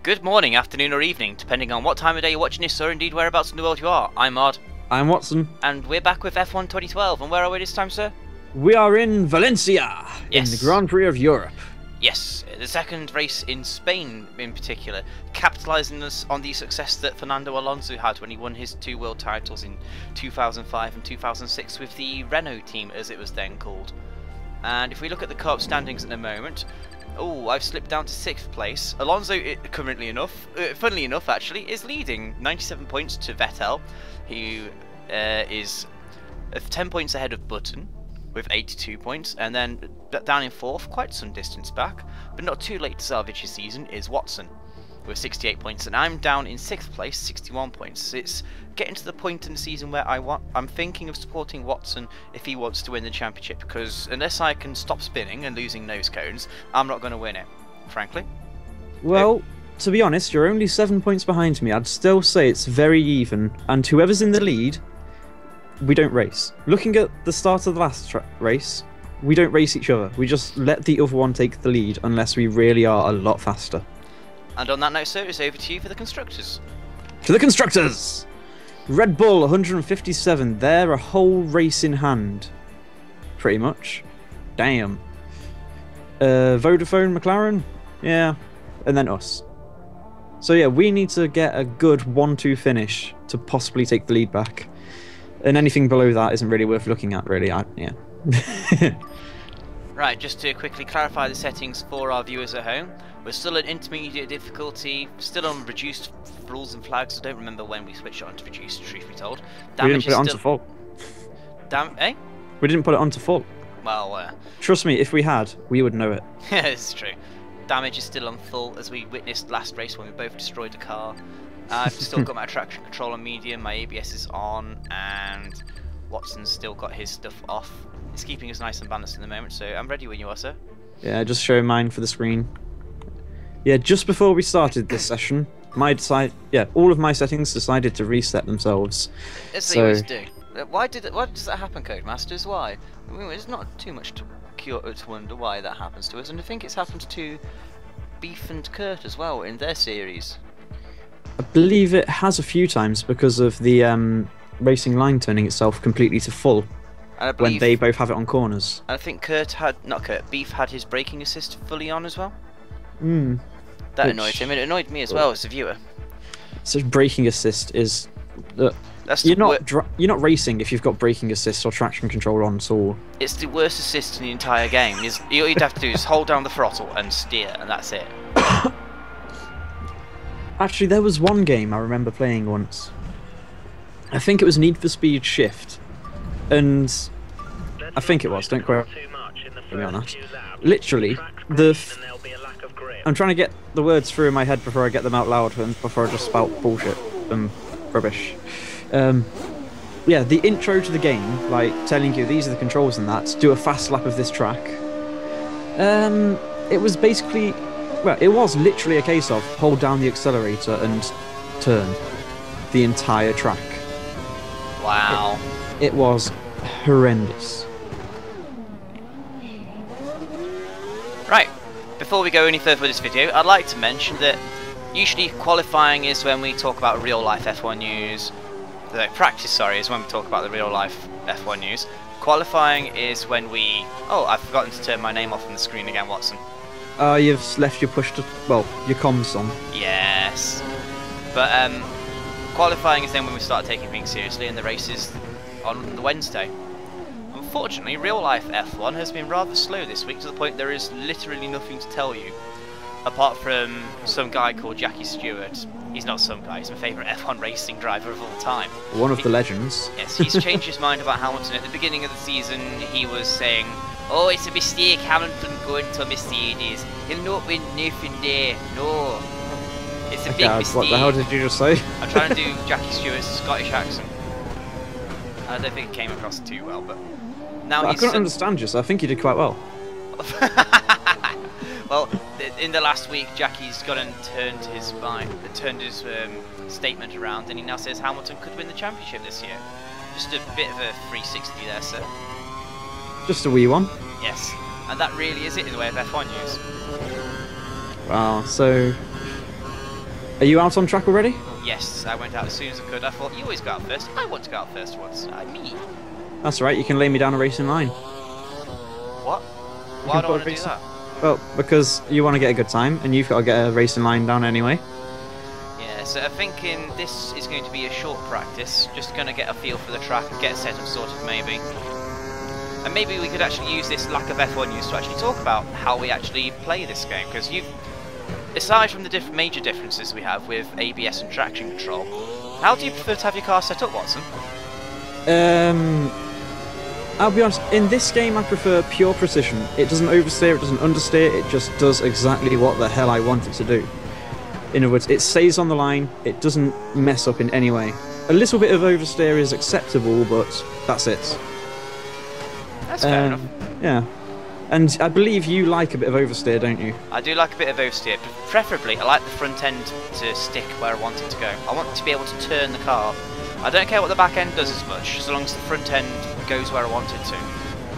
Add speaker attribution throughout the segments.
Speaker 1: Good morning, afternoon or evening, depending on what time of day you're watching this or indeed whereabouts in the world you are. I'm MoD.
Speaker 2: I'm Watson.
Speaker 1: And we're back with F1 2012, and where are we this time, sir?
Speaker 2: We are in Valencia,
Speaker 1: Yes.
Speaker 2: in the Grand Prix of Europe.
Speaker 1: Yes, the second race in Spain in particular, capitalising on the success that Fernando Alonso had when he won his two world titles in 2005 and 2006 with the Renault team, as it was then called. And if we look at the co-op standings at the moment, oh, I've slipped down to 6th place. Alonso, funnily enough actually, is leading 97 points to Vettel, who is 10 points ahead of Button with 82 points, and then down in 4th, quite some distance back, but not too late to salvage his season, is Watson with 68 points, and I'm down in 6th place, 61 points. It's getting to the point in the season where I'm thinking of supporting Watson if he wants to win the championship, because unless I can stop spinning and losing nose cones, I'm not going to win it, frankly.
Speaker 2: Well, to be honest, you're only 7 points behind me. I'd still say it's very even, and whoever's in the lead, we don't race. Looking at the start of the last race, we don't race each other. We just let the other one take the lead unless we really are a lot faster.
Speaker 1: And on that note, sir, it's over to you for the constructors.
Speaker 2: To the constructors! Red Bull 157, they're a whole race in hand. Pretty much. Damn. Vodafone McLaren? Yeah. And then us. So yeah, we need to get a good 1-2 finish to possibly take the lead back. And anything below that isn't really worth looking at, really. Yeah.
Speaker 1: Right, just to quickly clarify the settings for our viewers at home. We're still at intermediate difficulty, still on reduced rules and flags. I don't remember when we switched it on to reduced, truth be told.
Speaker 2: We didn't put it on to full. We didn't put it on to full.
Speaker 1: Well,
Speaker 2: trust me, if we had, we would know it.
Speaker 1: Yeah, it's true. Damage is still on full, as we witnessed last race when we both destroyed a car. I've still got my traction control on medium, my ABS is on, and Watson's still got his stuff off. It's keeping us nice and balanced in the moment, so I'm ready when you are, sir.
Speaker 2: Yeah, just showing mine for the screen. Yeah, just before we started this session, all of my settings decided to reset themselves.
Speaker 1: As they always do. Why does that happen, Codemasters? Why? I mean, it's not too much to wonder why that happens to us, and I think it's happened to Beef and Kurt as well in their series.
Speaker 2: I believe it has a few times because of the racing line turning itself completely to full when they both have it on corners.
Speaker 1: I think Beef had his braking assist fully on as well. That annoyed him. It annoyed me as well as a viewer.
Speaker 2: So braking assist is you're not racing if you've got braking assist or traction control on at all.
Speaker 1: It's the worst assist in the entire game. All you'd have to do is hold down the throttle and steer, and that's it.
Speaker 2: Actually, there was one game I remember playing once. I think it was Need for Speed Shift, and I think it was. Don't quote me on that. Literally, I'm trying to get the words through in my head before I get them out loud and before I just spout bullshit and rubbish. Yeah, the intro to the game, like telling you these are the controls and that, do a fast lap of this track. It was basically, well, it was literally a case of hold down the accelerator and turn the entire track.
Speaker 1: Wow.
Speaker 2: It was horrendous.
Speaker 1: Right. Before we go any further with this video, I'd like to mention that usually qualifying is when we talk about real life F1 news. Practice, is when we talk about the real life F1 news. Qualifying is when we... Oh, I've forgotten to turn my name off on the screen again, Watson.
Speaker 2: You've left your your comms on.
Speaker 1: Yes. But qualifying is then when we start taking things seriously, and the race is on the Wednesday. Unfortunately, real life F1 has been rather slow this week, to the point there is literally nothing to tell you. Apart from some guy called Jackie Stewart. He's not some guy, he's my favourite F1 racing driver of all time.
Speaker 2: One of the legends.
Speaker 1: Yes, he's changed his mind about Hamilton. At the beginning of the season, he was saying, oh, it's a mistake, Hamilton going to Mercedes. He'll not win nothing there. No. It's a big mistake.
Speaker 2: What the hell did you just say?
Speaker 1: I'm trying to do Jackie Stewart's Scottish accent. I don't think it came across too well, but... Now
Speaker 2: I couldn't understand you, so I think you did quite well.
Speaker 1: Well, in the last week, Jackie's gone and turned his statement around, and he now says Hamilton could win the championship this year. Just a bit of a 360 there, sir.
Speaker 2: Just a wee one.
Speaker 1: Yes, and that really is it in the way of F1 news.
Speaker 2: Wow, so Are you out on track already?
Speaker 1: Yes, I went out as soon as I could. I thought, you always go out first. I want to go out first once. Me.
Speaker 2: That's right, you can lay me down a racing line.
Speaker 1: What? Why do I want to do that?
Speaker 2: Well, because you want to get a good time, and you've got to get a racing line down anyway.
Speaker 1: Yeah, so I'm thinking this is going to be a short practice. Just going to get a feel for the track and get a setup sorted, maybe. And maybe we could actually use this lack of F1 use to actually talk about how we actually play this game. Because aside from the major differences we have with ABS and traction control, how do you prefer to have your car set up, Watson?
Speaker 2: I'll be honest, in this game I prefer pure precision. It doesn't oversteer, it doesn't understeer, it just does exactly what the hell I want it to do. In other words, it stays on the line, it doesn't mess up in any way. A little bit of oversteer is acceptable, but that's it.
Speaker 1: That's fair enough.
Speaker 2: Yeah. And I believe you like a bit of oversteer, don't you?
Speaker 1: I do like a bit of oversteer, but preferably I like the front end to stick where I want it to go. I want to be able to turn the car. I don't care what the back end does as much, as long as the front end goes where I want it to.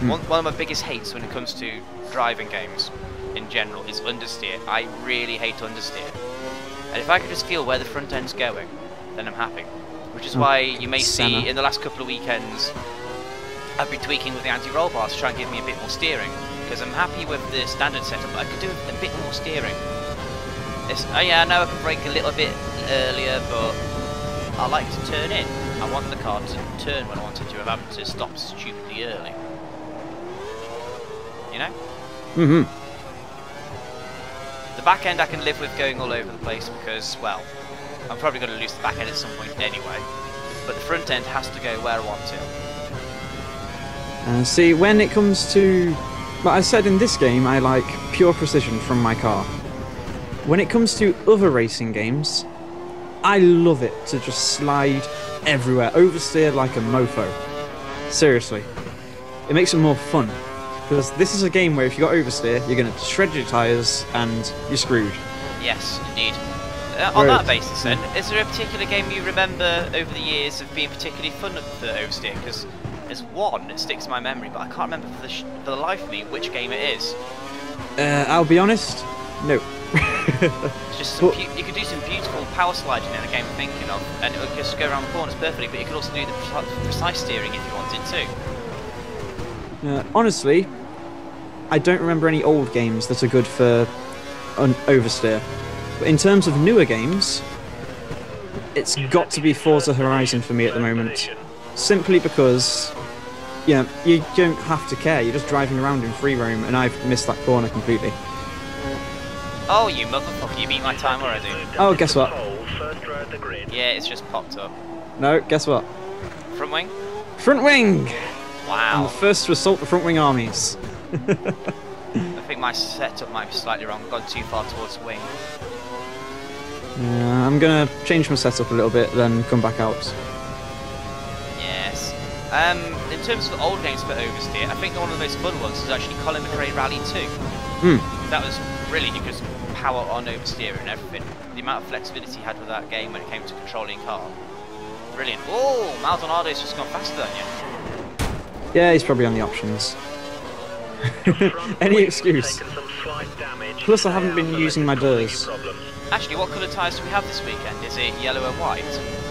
Speaker 1: One of my biggest hates when it comes to driving games in general is understeer. I really hate understeer. And if I could just feel where the front end's going, then I'm happy. Which is why you may see in the last couple of weekends I've been tweaking with the anti-roll bars to try and give me a bit more steering. Because I'm happy with the standard setup, but I could do a bit more steering. Oh yeah, I know I can brake a little bit earlier, but I like to turn in. I want the car to turn when I want it to, without having to stop stupidly early. You know?
Speaker 2: Mm-hmm.
Speaker 1: The back end I can live with going all over the place because, well, I'm probably going to lose the back end at some point anyway. But the front end has to go where I want to.
Speaker 2: See, when it comes to... Like I said, in this game, I like pure precision from my car. When it comes to other racing games, I love it to just slide everywhere, oversteer like a mofo. Seriously. It makes it more fun. Because this is a game where if you got oversteer, you're going to shred your tyres and you're screwed.
Speaker 1: Yes, indeed. On that basis then, is there a particular game you remember over the years of being particularly fun for oversteer? Because there's one that sticks in my memory, but I can't remember for the life of me which game it is.
Speaker 2: I'll be honest, no.
Speaker 1: It's just some you could do some beautiful power sliding in the game I'm thinking of, and it would just go around the corners perfectly, but you could also do the precise steering if you wanted to.
Speaker 2: Honestly, I don't remember any old games that are good for oversteer. But in terms of newer games, it's got to be Forza Horizon for me at the moment. Simply because, you know, you don't have to care. You're just driving around in free roam, and I've missed that corner completely.
Speaker 1: Oh, you motherfucker, you beat my time already.
Speaker 2: Oh, guess what?
Speaker 1: Yeah, it's just popped up.
Speaker 2: No, guess what?
Speaker 1: Front wing?
Speaker 2: Front wing!
Speaker 1: Wow.
Speaker 2: I'm the first to assault the front wing armies.
Speaker 1: I think my setup might be slightly wrong. I've gone too far towards wing.
Speaker 2: Yeah, I'm gonna change my setup a little bit, then come back out.
Speaker 1: Yes. In terms of old games for oversteer, I think one of the most fun ones is actually Colin McRae Rally 2. That was brilliant. You could power on oversteer and everything. The amount of flexibility you had with that game when it came to controlling car. Brilliant. Oh, Maldonado's just gone faster than you.
Speaker 2: Yeah, he's probably on the options. Any excuse. Plus, I haven't been using my DRS.
Speaker 1: Actually, what colour tyres do we have this weekend? Is it yellow and white?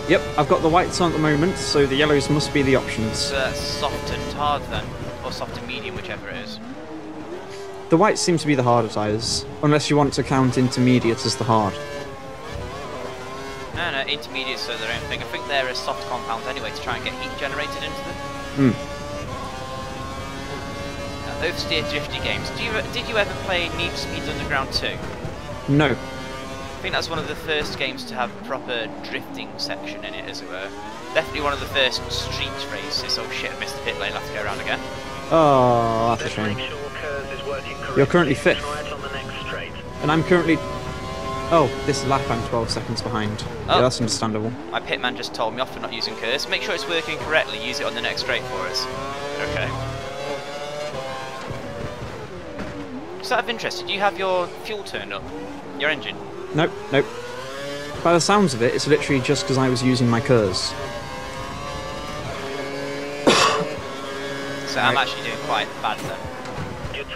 Speaker 2: Yep, I've got the whites on at the moment, so the yellows must be the options.
Speaker 1: Soft and hard then, or soft and medium, whichever it is.
Speaker 2: The whites seem to be the harder tyres, unless you want to count intermediate as the hard.
Speaker 1: No, intermediates are their own thing. I think they're a soft compound anyway to try and get heat generated into them. Oversteer drifty games. Did you ever play Need for Speed Underground 2?
Speaker 2: No.
Speaker 1: I think that's one of the first games to have a proper drifting section in it, as it were. Definitely one of the first street races. Oh shit, I missed the pit lane, I'll have to go around again.
Speaker 2: Oh, that's a shame. You're currently 5th. And I'm currently... Oh, this lap I'm 12 seconds behind. Oh. Yeah, that's understandable.
Speaker 1: My pitman just told me off for not using curves. Make sure it's working correctly, use it on the next straight for us. Okay. Just out of interest, did you have your fuel turned up? Your engine?
Speaker 2: Nope. By the sounds of it, it's literally just because I was using my curves.
Speaker 1: So I'm actually doing quite bad then.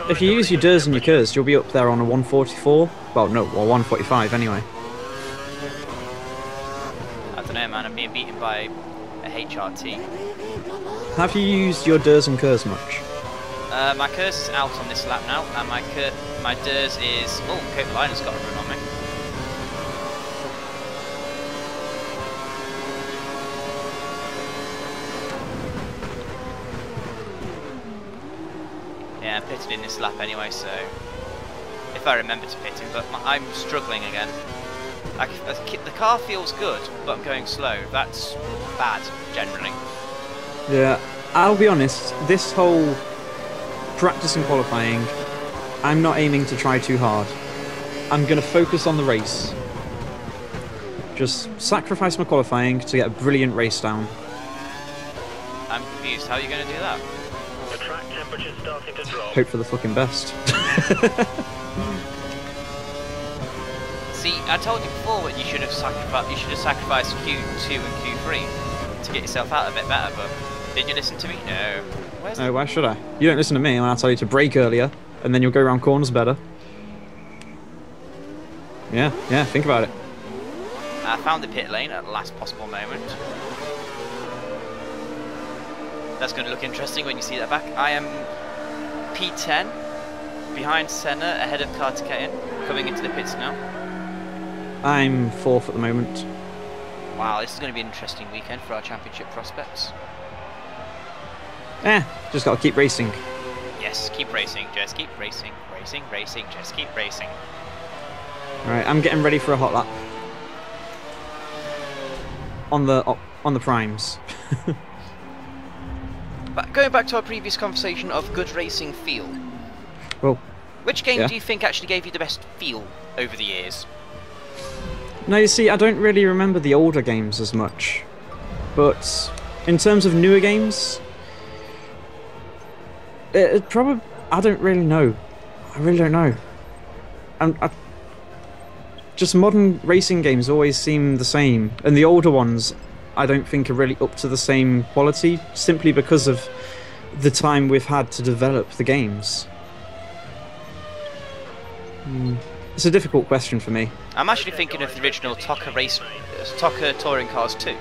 Speaker 2: If you use your DRS and your curves, you'll be up there on a 144. Well, no, or 145 anyway.
Speaker 1: don't know, man. I'm being beaten by a HRT.
Speaker 2: Have you used your DRS and KERS much?
Speaker 1: My KERS is out on this lap now, and my DRS is... Oh, Copenhagen's got a run on me. Yeah, I'm pitted in this lap anyway, so... If I remember to pit him, but I'm struggling again. The car feels good, but I'm going slow. That's bad, generally.
Speaker 2: Yeah, I'll be honest, this whole practice and qualifying, I'm not aiming to try too hard. I'm going to focus on the race. Just sacrifice my qualifying to get a brilliant race down.
Speaker 1: I'm confused. How are you going to do that?
Speaker 3: The track temperature's starting to drop.
Speaker 2: Hope for the fucking best.
Speaker 1: See, I told you before that you should have sacrificed Q2 and Q3 to get yourself out a bit better, but did you listen to me? No.
Speaker 2: Oh, why should I? You don't listen to me when I tell you to brake earlier, and then you'll go around corners better. Yeah, think about it.
Speaker 1: I found the pit lane at the last possible moment. That's going to look interesting when you see that back. I am P10, behind Senna, ahead of Kartikeyan, coming into the pits now.
Speaker 2: I'm 4th at the moment.
Speaker 1: Wow, this is going to be an interesting weekend for our championship prospects.
Speaker 2: Just got to keep racing.
Speaker 1: Yes, keep racing, just keep racing, racing, just keep racing.
Speaker 2: Alright, I'm getting ready for a hot lap. On the primes.
Speaker 1: But going back to our previous conversation of good racing feel.
Speaker 2: Well,
Speaker 1: which game do you think actually gave you the best feel over the years?
Speaker 2: No, you see, I don't really remember the older games as much. But in terms of newer games, it probably... I don't really know. I really don't know. Just modern racing games always seem the same. And the older ones, I don't think are really up to the same quality, simply because of the time we've had to develop the games. It's a difficult question for me.
Speaker 1: I'm actually thinking of the original TOCA Touring Cars 2.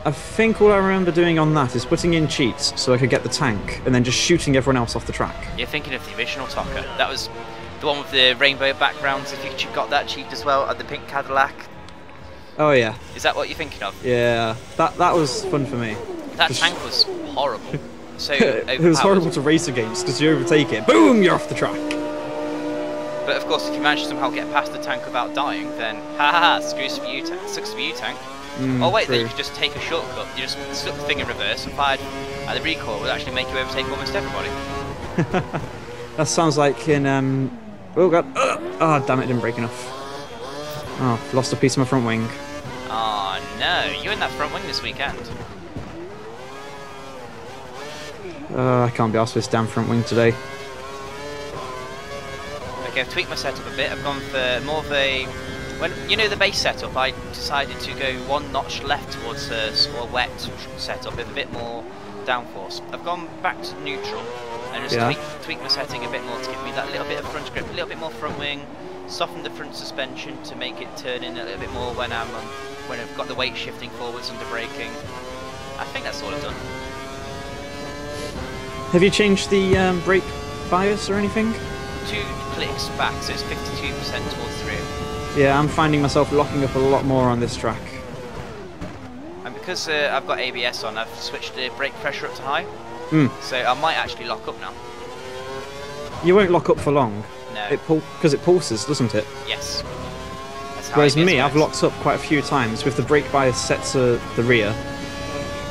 Speaker 2: I think all I remember doing on that is putting in cheats so I could get the tank and then just shooting everyone else off the track.
Speaker 1: You're thinking of the original TOCA. That was the one with the rainbow backgrounds, if you got that cheat as well, and the pink Cadillac.
Speaker 2: Oh yeah.
Speaker 1: Is that what you're thinking of?
Speaker 2: Yeah, that was fun for me.
Speaker 1: That tank was horrible. So
Speaker 2: it was horrible to race against because you overtake it, boom, you're off the track.
Speaker 1: But of course, if you manage to somehow get past the tank without dying, then ha, sucks for you, tank. Oh wait,
Speaker 2: true.
Speaker 1: then you could just take a shortcut. You just stuck the thing in reverse and fired, and the recoil would actually make you overtake almost everybody.
Speaker 2: That sounds like in oh god, oh damn it, didn't break enough. Oh, lost a piece of my front wing.
Speaker 1: Oh no, you in that front wing this weekend.
Speaker 2: I can't be arsed with this damn front wing today.
Speaker 1: Okay, I've tweaked my setup a bit. I've gone for more of a... You know the base setup, I decided to go one notch left towards a sort of wet setup with a bit more downforce. I've gone back to neutral and just tweaked my setting a bit more to give me that little bit of front grip, a little bit more front wing, soften the front suspension to make it turn in a little bit more when I've got the weight shifting forwards under braking. I think that's all I've done.
Speaker 2: Have you changed the brake bias or anything?
Speaker 1: 2 clicks back, so it's 52% towards the rear.
Speaker 2: Yeah, I'm finding myself locking up a lot more on this track.
Speaker 1: And because I've got ABS on, I've switched the brake pressure up to high. So I might actually lock up now.
Speaker 2: You won't lock up for long.
Speaker 1: No.
Speaker 2: Because it pulses, doesn't it?
Speaker 1: Yes. That's how
Speaker 2: Whereas
Speaker 1: ABS
Speaker 2: me,
Speaker 1: works.
Speaker 2: I've locked up quite a few times with the brake bias set to the rear.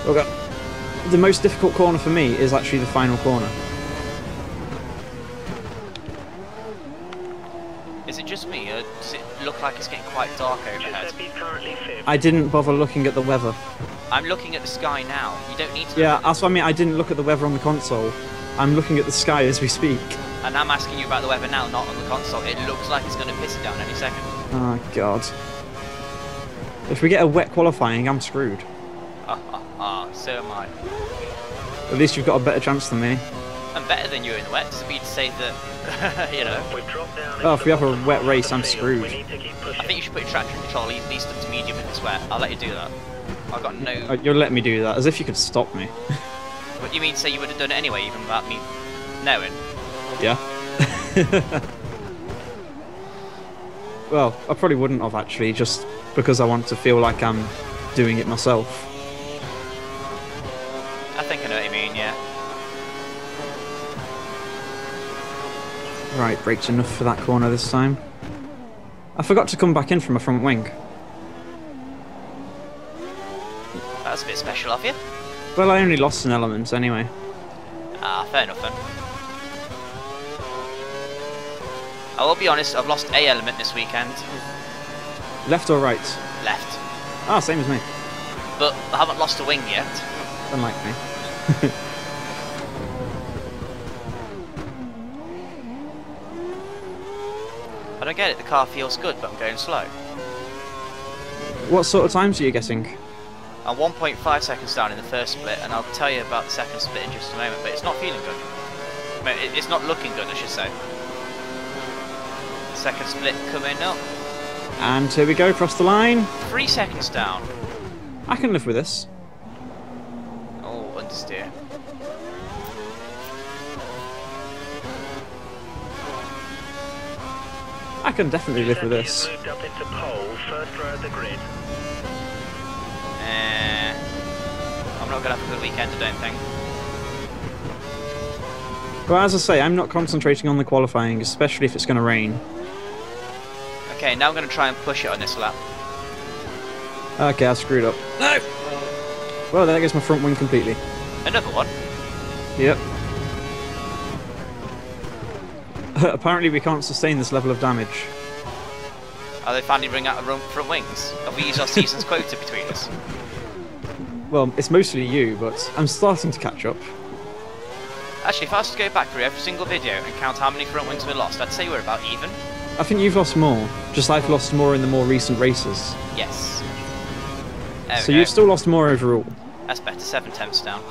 Speaker 2: Okay. The most difficult corner for me is actually the final corner.
Speaker 1: Is it just me, or does it look like it's getting quite dark overhead?
Speaker 2: I didn't bother looking at the weather.
Speaker 1: I'm looking at the sky now. You don't need to.
Speaker 2: Yeah, that's what I mean. I didn't look at the weather on the console. I'm looking at the sky as we speak.
Speaker 1: And I'm asking you about the weather now, not on the console. It looks like it's going to piss it down any second.
Speaker 2: Oh, God. If we get a wet qualifying, I'm screwed.
Speaker 1: So am I.
Speaker 2: At least you've got a better chance than me.
Speaker 1: I'm better than you in the wet, so we'd say that, you know.
Speaker 3: We've dropped down
Speaker 2: Oh,
Speaker 3: into
Speaker 2: if we have
Speaker 3: the
Speaker 2: a
Speaker 3: bottom
Speaker 2: wet
Speaker 3: half
Speaker 2: race,
Speaker 3: of
Speaker 2: I'm
Speaker 3: the field.
Speaker 2: screwed.
Speaker 3: We need to keep pushing.
Speaker 1: I think you should put your traction control at least up to medium in this wet. I'll let you do that. I've got no...
Speaker 2: You're letting me do that, as if you could stop me.
Speaker 1: What do you mean, say you would have done it anyway, even without me knowing?
Speaker 2: Yeah. Well, I probably wouldn't have actually, just because I want to feel like I'm doing it myself.
Speaker 1: I think I know what you mean, yeah.
Speaker 2: Right, brakes enough for that corner this time. I forgot to come back in from a front wing.
Speaker 1: That's a bit special of you.
Speaker 2: Well, I only lost an element anyway.
Speaker 1: Ah, fair enough then. I will be honest, I've lost a element this weekend.
Speaker 2: Left or right?
Speaker 1: Left.
Speaker 2: Ah, same as me.
Speaker 1: But I haven't lost a wing yet.
Speaker 2: Unlike me.
Speaker 1: I don't get it, the car feels good, but I'm going slow.
Speaker 2: What sort of times are you getting?
Speaker 1: I'm 1.5 seconds down in the first split, and I'll tell you about the second split in just a moment, but it's not feeling good. I mean, it's not looking good, I should say. Second split coming up.
Speaker 2: And here we go, across the line.
Speaker 1: 3 seconds down.
Speaker 2: I can live with this.
Speaker 1: Oh, understeer.
Speaker 2: I can definitely live with this.
Speaker 3: Moved up into pole, first row of the grid.
Speaker 1: I'm not going to have a good weekend, I don't think.
Speaker 2: Well, as I say, I'm not concentrating on the qualifying, especially if it's going to rain.
Speaker 1: Okay, now I'm going to try and push it on this lap.
Speaker 2: Okay, I screwed up. No! Well, there goes my front wing completely.
Speaker 1: Another one.
Speaker 2: Yep. Apparently we can't sustain this level of damage.
Speaker 1: Are they finally bring out a front wings? Have we used our season's quota between us?
Speaker 2: Well, it's mostly you, but I'm starting to catch up.
Speaker 1: Actually, if I was to go back through every single video and count how many front wings we lost, I'd say we're about even.
Speaker 2: I think you've lost more, just I've lost more in the more recent races.
Speaker 1: Yes. There
Speaker 2: So
Speaker 1: we go.
Speaker 2: you've still lost more overall.
Speaker 1: That's better, 7 tenths down.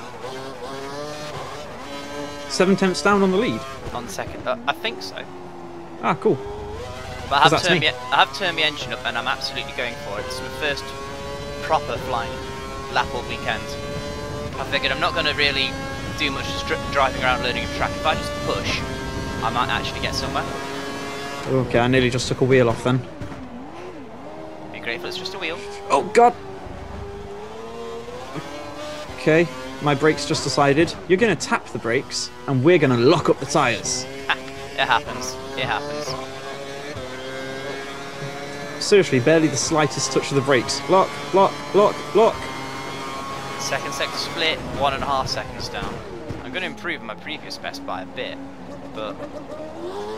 Speaker 2: 7 tenths down on the lead.
Speaker 1: On the second, I think so.
Speaker 2: Ah, cool.
Speaker 1: But I
Speaker 2: 'Cause
Speaker 1: have,
Speaker 2: that's
Speaker 1: turned
Speaker 2: me.
Speaker 1: I have turned my engine up and I'm absolutely going for it. It's my first proper flying lap all weekend. I figured I'm not going to really do much driving around learning a track. If I just push, I might actually get somewhere.
Speaker 2: Okay, I nearly just took a wheel off then.
Speaker 1: Be grateful it's just a wheel.
Speaker 2: Oh god! Okay, my brakes just decided. You're going to tap the brakes, and we're going to lock up the tyres.
Speaker 1: It happens. It happens.
Speaker 2: Seriously, barely the slightest touch of the brakes. Lock, lock, lock, lock.
Speaker 1: Second sector split, 1.5 seconds down. I'm going to improve my previous best by a bit, but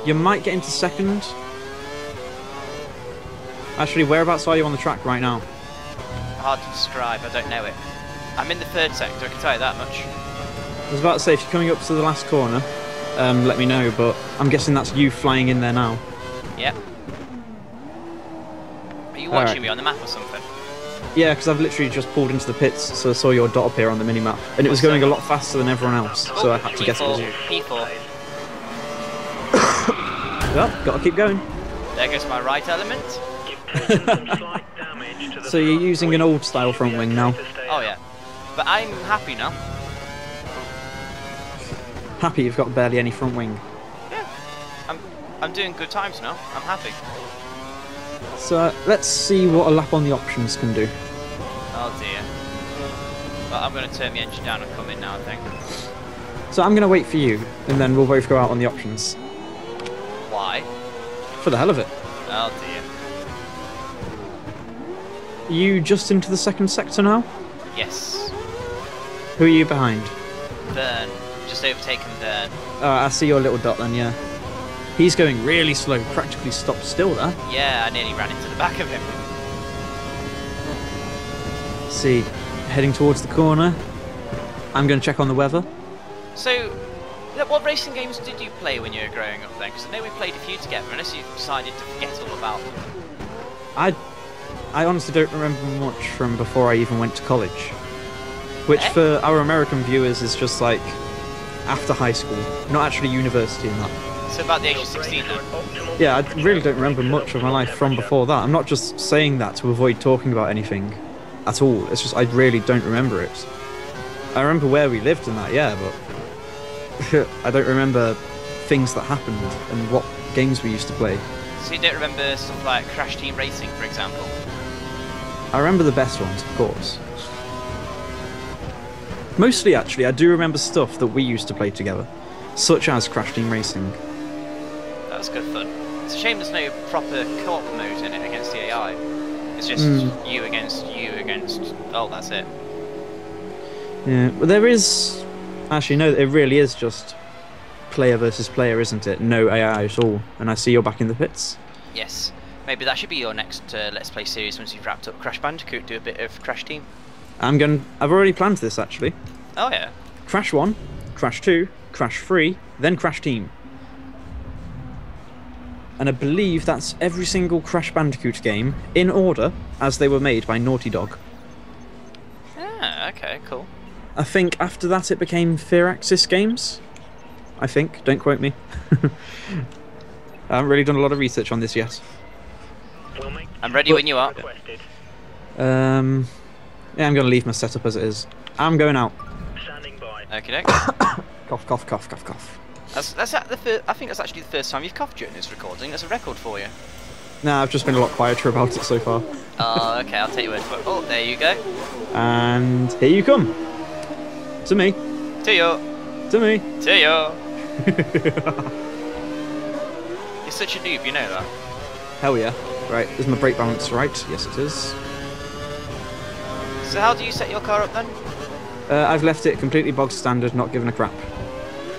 Speaker 2: You might get into second. Actually, whereabouts are you on the track right now?
Speaker 1: hard to describe. I don't know it. I'm in the third sector, I can tell you that much.
Speaker 2: I was about to say, if you're coming up to the last corner, let me know, but I'm guessing that's you flying in there now.
Speaker 1: Yep. Are you watching
Speaker 2: Alright.
Speaker 1: me on the map or something?
Speaker 2: Yeah, because I've literally just pulled into the pits, so I saw your dot appear on the minimap, and it was going a lot faster than everyone else, so I had to guess it was you.
Speaker 1: P4.
Speaker 2: Well, gotta keep going.
Speaker 1: There goes my right element.
Speaker 2: So you're using an old style front wing now.
Speaker 1: Oh yeah. But I'm happy now.
Speaker 2: Happy you've got barely any front wing.
Speaker 1: Yeah. I'm doing good times now. I'm happy.
Speaker 2: So let's see what a lap on the options can do.
Speaker 1: Oh dear. Well, I'm going to turn the engine down and come in now, I think.
Speaker 2: So I'm going to wait for you, and then we'll both go out on the options.
Speaker 1: Why?
Speaker 2: For the hell of it.
Speaker 1: Oh dear.
Speaker 2: Are you just into the second sector now?
Speaker 1: Yes.
Speaker 2: Who are you behind?
Speaker 1: Burn. Just overtaken Burn.
Speaker 2: I see your little dot then, yeah. He's going really slow, practically stopped still there.
Speaker 1: Yeah, I nearly ran into the back of him.
Speaker 2: Let's see, heading towards the corner. I'm going to check on the weather.
Speaker 1: So, what racing games did you play when you were growing up then? Because I know we played a few together, unless you decided to forget all about them.
Speaker 2: I honestly don't remember much from before I even went to college. Which
Speaker 1: Eh?
Speaker 2: for our American viewers is just like after high school, not actually university and that.
Speaker 1: So about the age of 16 then?
Speaker 2: Yeah, I really don't remember much of my life from before that. I'm not just saying that to avoid talking about anything at all. It's just I really don't remember it. I remember where we lived and that, yeah, but I don't remember things that happened and what games we used to play.
Speaker 1: So you don't remember stuff like Crash Team Racing, for example?
Speaker 2: I remember the best ones, of course. Mostly, actually, I do remember stuff that we used to play together, such as Crash Team Racing.
Speaker 1: That was good fun. It's a shame there's no proper co-op mode in it against the AI. It's just you against, oh, that's it.
Speaker 2: Yeah, but there is... Actually, no, it really is just player versus player, isn't it? No AI at all. And I see you're back in the pits.
Speaker 1: Yes. Maybe that should be your next Let's Play series once you've wrapped up Crash Bandicoot, do a bit of Crash Team.
Speaker 2: I've already planned this, actually.
Speaker 1: Oh, yeah.
Speaker 2: Crash 1, Crash 2, Crash 3, then Crash Team. And I believe that's every single Crash Bandicoot game, in order, as they were made by Naughty Dog.
Speaker 1: Ah, okay, cool.
Speaker 2: I think after that it became Firaxis games. I think, don't quote me. I haven't really done a lot of research on this yet.
Speaker 1: I'm ready when you are.
Speaker 2: Yeah, I'm going to leave my setup as it is. I'm going out.
Speaker 1: Okay,
Speaker 2: Cough, cough, cough, cough, cough.
Speaker 1: I think that's actually the first time you've coughed during this recording. That's a record for you.
Speaker 2: Nah, I've just been a lot quieter about it so far.
Speaker 1: Oh, okay, I'll take your word for it. Oh, there you go.
Speaker 2: And here you come. To me.
Speaker 1: To you.
Speaker 2: To me.
Speaker 1: To you. You're such a noob, you know that.
Speaker 2: Hell yeah. Right, is my brake balance right? Yes, it is.
Speaker 1: So how do you set your car up then?
Speaker 2: I've left it completely bog standard, not giving a crap.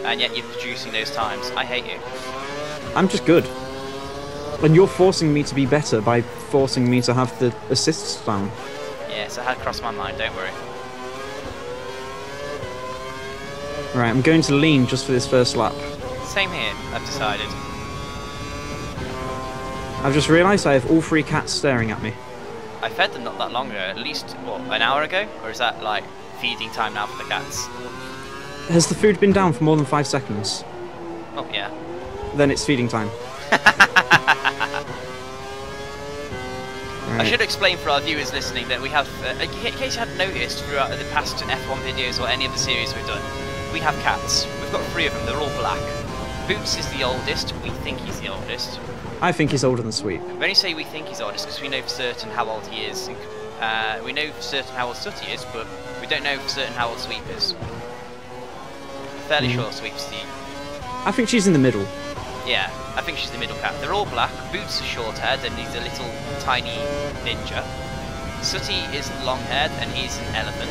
Speaker 1: And yet you're producing those times. I hate you.
Speaker 2: I'm just good. And you're forcing me to be better by forcing me to have the assists down.
Speaker 1: Yes, it had crossed my mind, don't worry.
Speaker 2: Right, I'm going to lean just for this first lap.
Speaker 1: Same here, I've decided.
Speaker 2: I've just realised I have all three cats staring at me.
Speaker 1: I fed them not that long ago, at least, what, an hour ago? Or is that, like, feeding time now for the cats?
Speaker 2: Has the food been down for more than 5 seconds?
Speaker 1: Oh, yeah.
Speaker 2: Then it's feeding time.
Speaker 1: I should explain for our viewers listening that we have, in case you hadn't noticed throughout the past F1 videos or any of the series we've done, we have cats. We've got 3 of them, they're all black. Boots is the oldest, we think he's the oldest.
Speaker 2: I think he's older than Sweep.
Speaker 1: We only say we think he's oldest because we know for certain how old he is. We know for certain how old Sooty is, but we don't know for certain how old Sweep is. I'm fairly sure Sweep's the...
Speaker 2: I think she's in the middle.
Speaker 1: Yeah, I think she's the middle cat. They're all black. Boots is short-haired and he's a little tiny ninja. Sooty is long-haired and he's an elephant.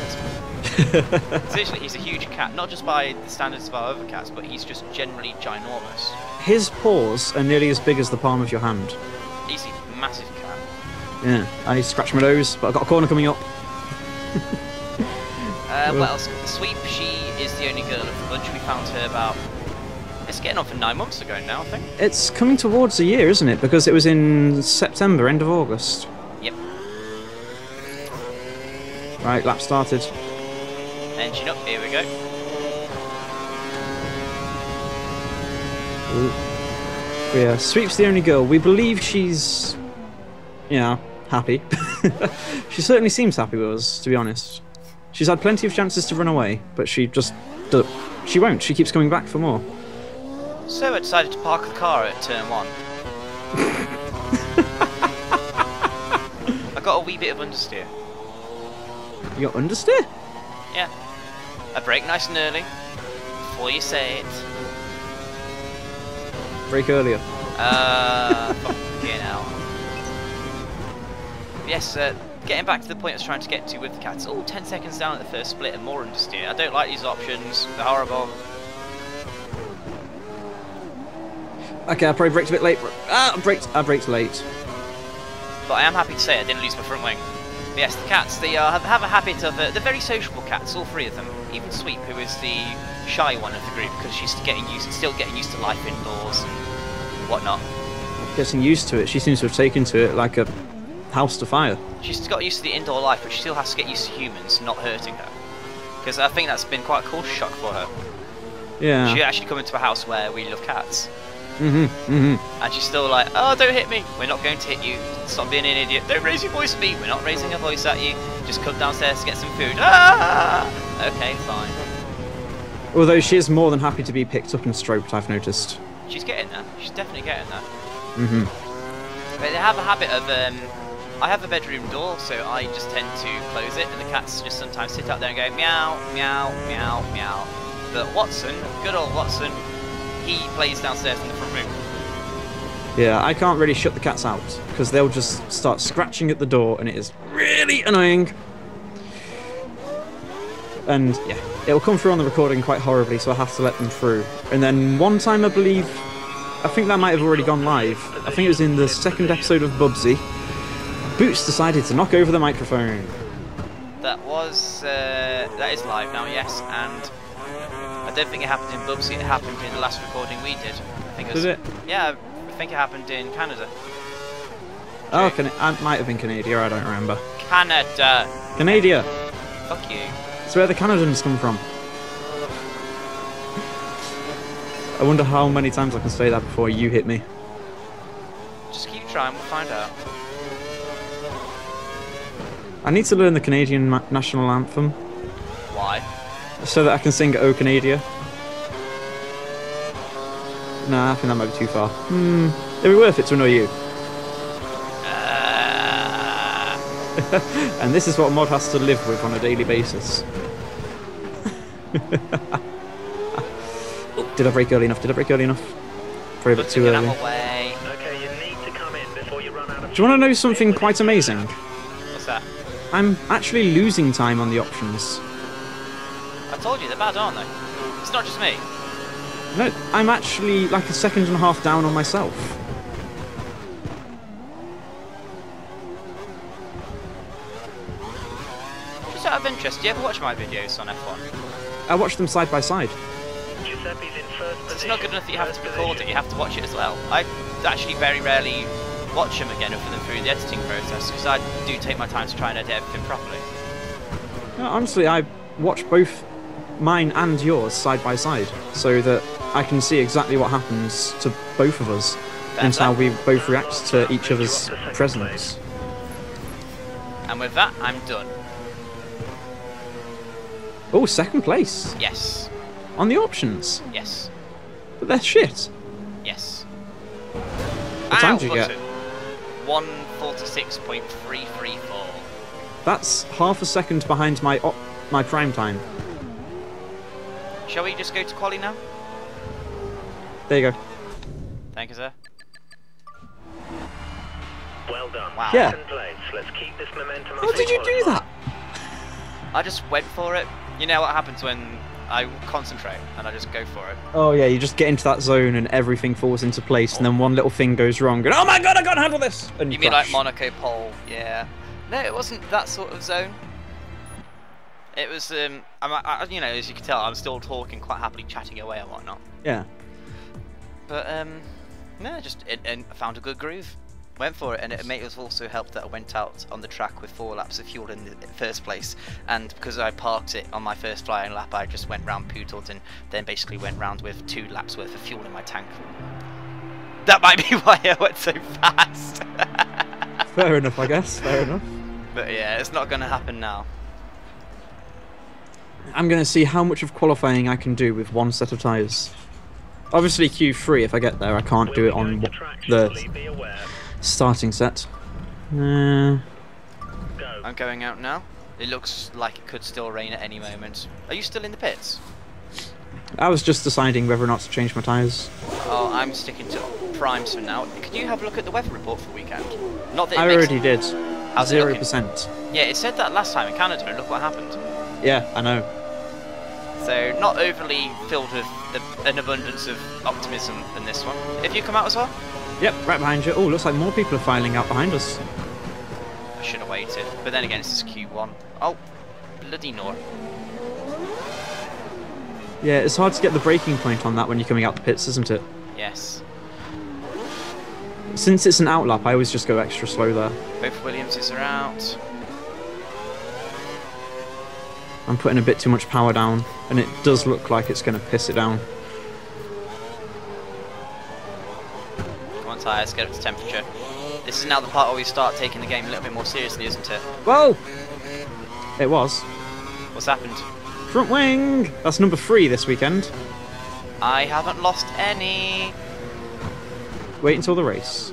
Speaker 1: Seriously, he's a huge cat, not just by the standards of our other cats, but he's just generally ginormous.
Speaker 2: His paws are nearly as big as the palm of your hand.
Speaker 1: He's a massive cat.
Speaker 2: Yeah, I need to scratch my nose, but I've got a corner coming up.
Speaker 1: What else? Sweep, she is the only girl of the bunch. We found her about... It's getting on for 9 months ago now, I think.
Speaker 2: It's coming towards a year, isn't it? Because it was in September, end of August.
Speaker 1: Yep.
Speaker 2: Right, lap started.
Speaker 1: Engine up, here we go.
Speaker 2: Ooh. Yeah, Sweep's the only girl. We believe she's, you know, happy. She certainly seems happy with us, to be honest. She's had plenty of chances to run away, but she just... She won't. She keeps coming back for more.
Speaker 1: So I decided to park the car at turn 1. I got a wee bit of understeer.
Speaker 2: You got understeer?
Speaker 1: Yeah. I brake nice and early. Before you say it.
Speaker 2: Brake earlier.
Speaker 1: Fucking hell. Yes, getting back to the point I was trying to get to with the cats. Oh, 10 seconds down at the first split and more understeer. I don't like these options. They're horrible.
Speaker 2: Okay, I probably braked a bit late. I braked late.
Speaker 1: But I am happy to say I didn't lose my front wing. But yes, the cats, they have a habit of... they're very sociable cats, all 3 of them. Even Sweep, who is the shy one of the group, because she's still getting used to life indoors and whatnot.
Speaker 2: Getting used to it. She seems to have taken to it like a house to fire.
Speaker 1: She's got used to the indoor life, but she still has to get used to humans not hurting her. Because I think that's been quite a culture shock for her.
Speaker 2: Yeah.
Speaker 1: She actually come into a house where we love cats.
Speaker 2: And
Speaker 1: And she's still like, oh, don't hit me. We're not going to hit you. Stop being an idiot. Don't raise your voice at me. We're not raising a voice at you. Just come downstairs to get some food. Ah! Okay, fine.
Speaker 2: Although she is more than happy to be picked up and stroked, I've noticed.
Speaker 1: She's getting there. She's definitely getting there.
Speaker 2: Mm-hmm.
Speaker 1: But they have a habit of, I have a bedroom door, so I just tend to close it, and the cats just sometimes sit out there and go meow, meow, meow, meow. But Watson, good old Watson, he plays downstairs in the front room.
Speaker 2: Yeah, I can't really shut the cats out, because they'll just start scratching at the door, and it is really annoying. And, yeah, it'll come through on the recording quite horribly, so I have to let them through. And then one time, I believe, I think that might have already gone live. I think it was in the second episode of Bubsy. Boots decided to knock over the microphone.
Speaker 1: That is live now, yes, and I don't think it happened in Bubsy, it happened in the last recording we did. I think it was,
Speaker 2: Did it?
Speaker 1: Yeah, I think it happened in Canada.
Speaker 2: Oh, it might have been Canada, I don't remember.
Speaker 1: Canada!
Speaker 2: Canada!
Speaker 1: Fuck you.
Speaker 2: It's where the Canadians come from. I wonder how many times I can say that before you hit me.
Speaker 1: Just keep trying, we'll find out.
Speaker 2: I need to learn the Canadian national anthem
Speaker 1: Why?
Speaker 2: so that I can sing "Oh Canada." Nah, I think that might be too far. It'd be worth it to annoy you. And this is what MoD has to live with on a daily basis. Did I break early enough? Probably a bit too early.
Speaker 1: Away.
Speaker 3: Okay, you need to come in before you run out of.
Speaker 2: Do you want to know something quite amazing?
Speaker 1: What's that?
Speaker 2: I'm actually losing time on the options.
Speaker 1: I told you, they're bad, aren't they? It's not just me.
Speaker 2: No, I'm actually like a second and a half down on myself.
Speaker 1: Just out of interest, do you ever watch my videos on F1?
Speaker 2: I watch them side by side.
Speaker 3: Giuseppe's in first position.
Speaker 1: It's not good enough that you have to record it, you have to watch it as well. I actually very rarely watch them again other than through the editing process, because I do take my time to try and edit everything properly.
Speaker 2: No, honestly, I watch both mine and yours side by side, so that I can see exactly what happens to both of us, and how we both react to each other's presence.
Speaker 1: And with that, I'm done.
Speaker 2: Oh, second place
Speaker 1: Yes.
Speaker 2: on the options,
Speaker 1: Yes.
Speaker 2: but they're shit.
Speaker 1: Yes.
Speaker 2: What time did you get?
Speaker 1: 1:46.334.
Speaker 2: That's half a second behind my prime time.
Speaker 1: Shall we just go to quali now?
Speaker 2: There you go.
Speaker 1: Thank you, sir.
Speaker 3: Well done.
Speaker 1: Wow.
Speaker 2: Yeah.
Speaker 3: Second place. Let's keep this momentum.
Speaker 2: How did you do that?
Speaker 1: I just went for it. You know what happens when I concentrate and I just go for it.
Speaker 2: Oh yeah, you just get into that zone and everything falls into place, and then one little thing goes wrong, and oh my god, I can't handle this! And
Speaker 1: You mean
Speaker 2: crash.
Speaker 1: like Monaco pole? Yeah. No, it wasn't that sort of zone. It was, you know, as you can tell, I'm still talking, quite happily chatting away and whatnot.
Speaker 2: Yeah.
Speaker 1: But, no, just I found a good groove. Went for it, and it may have also helped that I went out on the track with 4 laps of fuel in the first place, and because I parked it on my first flying lap, I just went round Poodled and then basically went round with 2 laps worth of fuel in my tank. That might be why I went so fast.
Speaker 2: Fair enough, I guess. Fair enough.
Speaker 1: But yeah, it's not going to happen now.
Speaker 2: I'm going to see how much of qualifying I can do with 1 set of tyres. Obviously Q3 if I get there, I can't do it on the starting set.
Speaker 1: I'm going out now. It looks like it could still rain at any moment. Are you still in the pits?
Speaker 2: I was just deciding whether or not to change my tyres.
Speaker 1: Oh, I'm sticking to primes for now. Can you have a look at the weather report for the weekend? Not that it
Speaker 2: I
Speaker 1: makes...
Speaker 2: already did.
Speaker 1: How's it looking?
Speaker 2: 0%.
Speaker 1: Yeah, it said that last time in Canada, and look what happened.
Speaker 2: Yeah, I know.
Speaker 1: So, not overly filled with an abundance of optimism in this one. Have you come out as well?
Speaker 2: Yep, right behind you. Oh, looks like more people are filing out behind us.
Speaker 1: I should have waited, but then again, it's just Q1. Oh, bloody nor.
Speaker 2: Yeah, it's hard to get the braking point on that when you're coming out the pits, isn't it?
Speaker 1: Yes.
Speaker 2: Since it's an outlap, I always just go extra slow there.
Speaker 1: Both Williamses are out.
Speaker 2: I'm putting a bit too much power down, and it does look like it's going to piss it down.
Speaker 1: Come on, tyres, get up to temperature. This is now the part where we start taking the game a little bit more seriously, isn't it?
Speaker 2: Whoa! It was.
Speaker 1: What's happened?
Speaker 2: Front wing! That's number 3 this weekend.
Speaker 1: I haven't lost any.
Speaker 2: Wait until the race.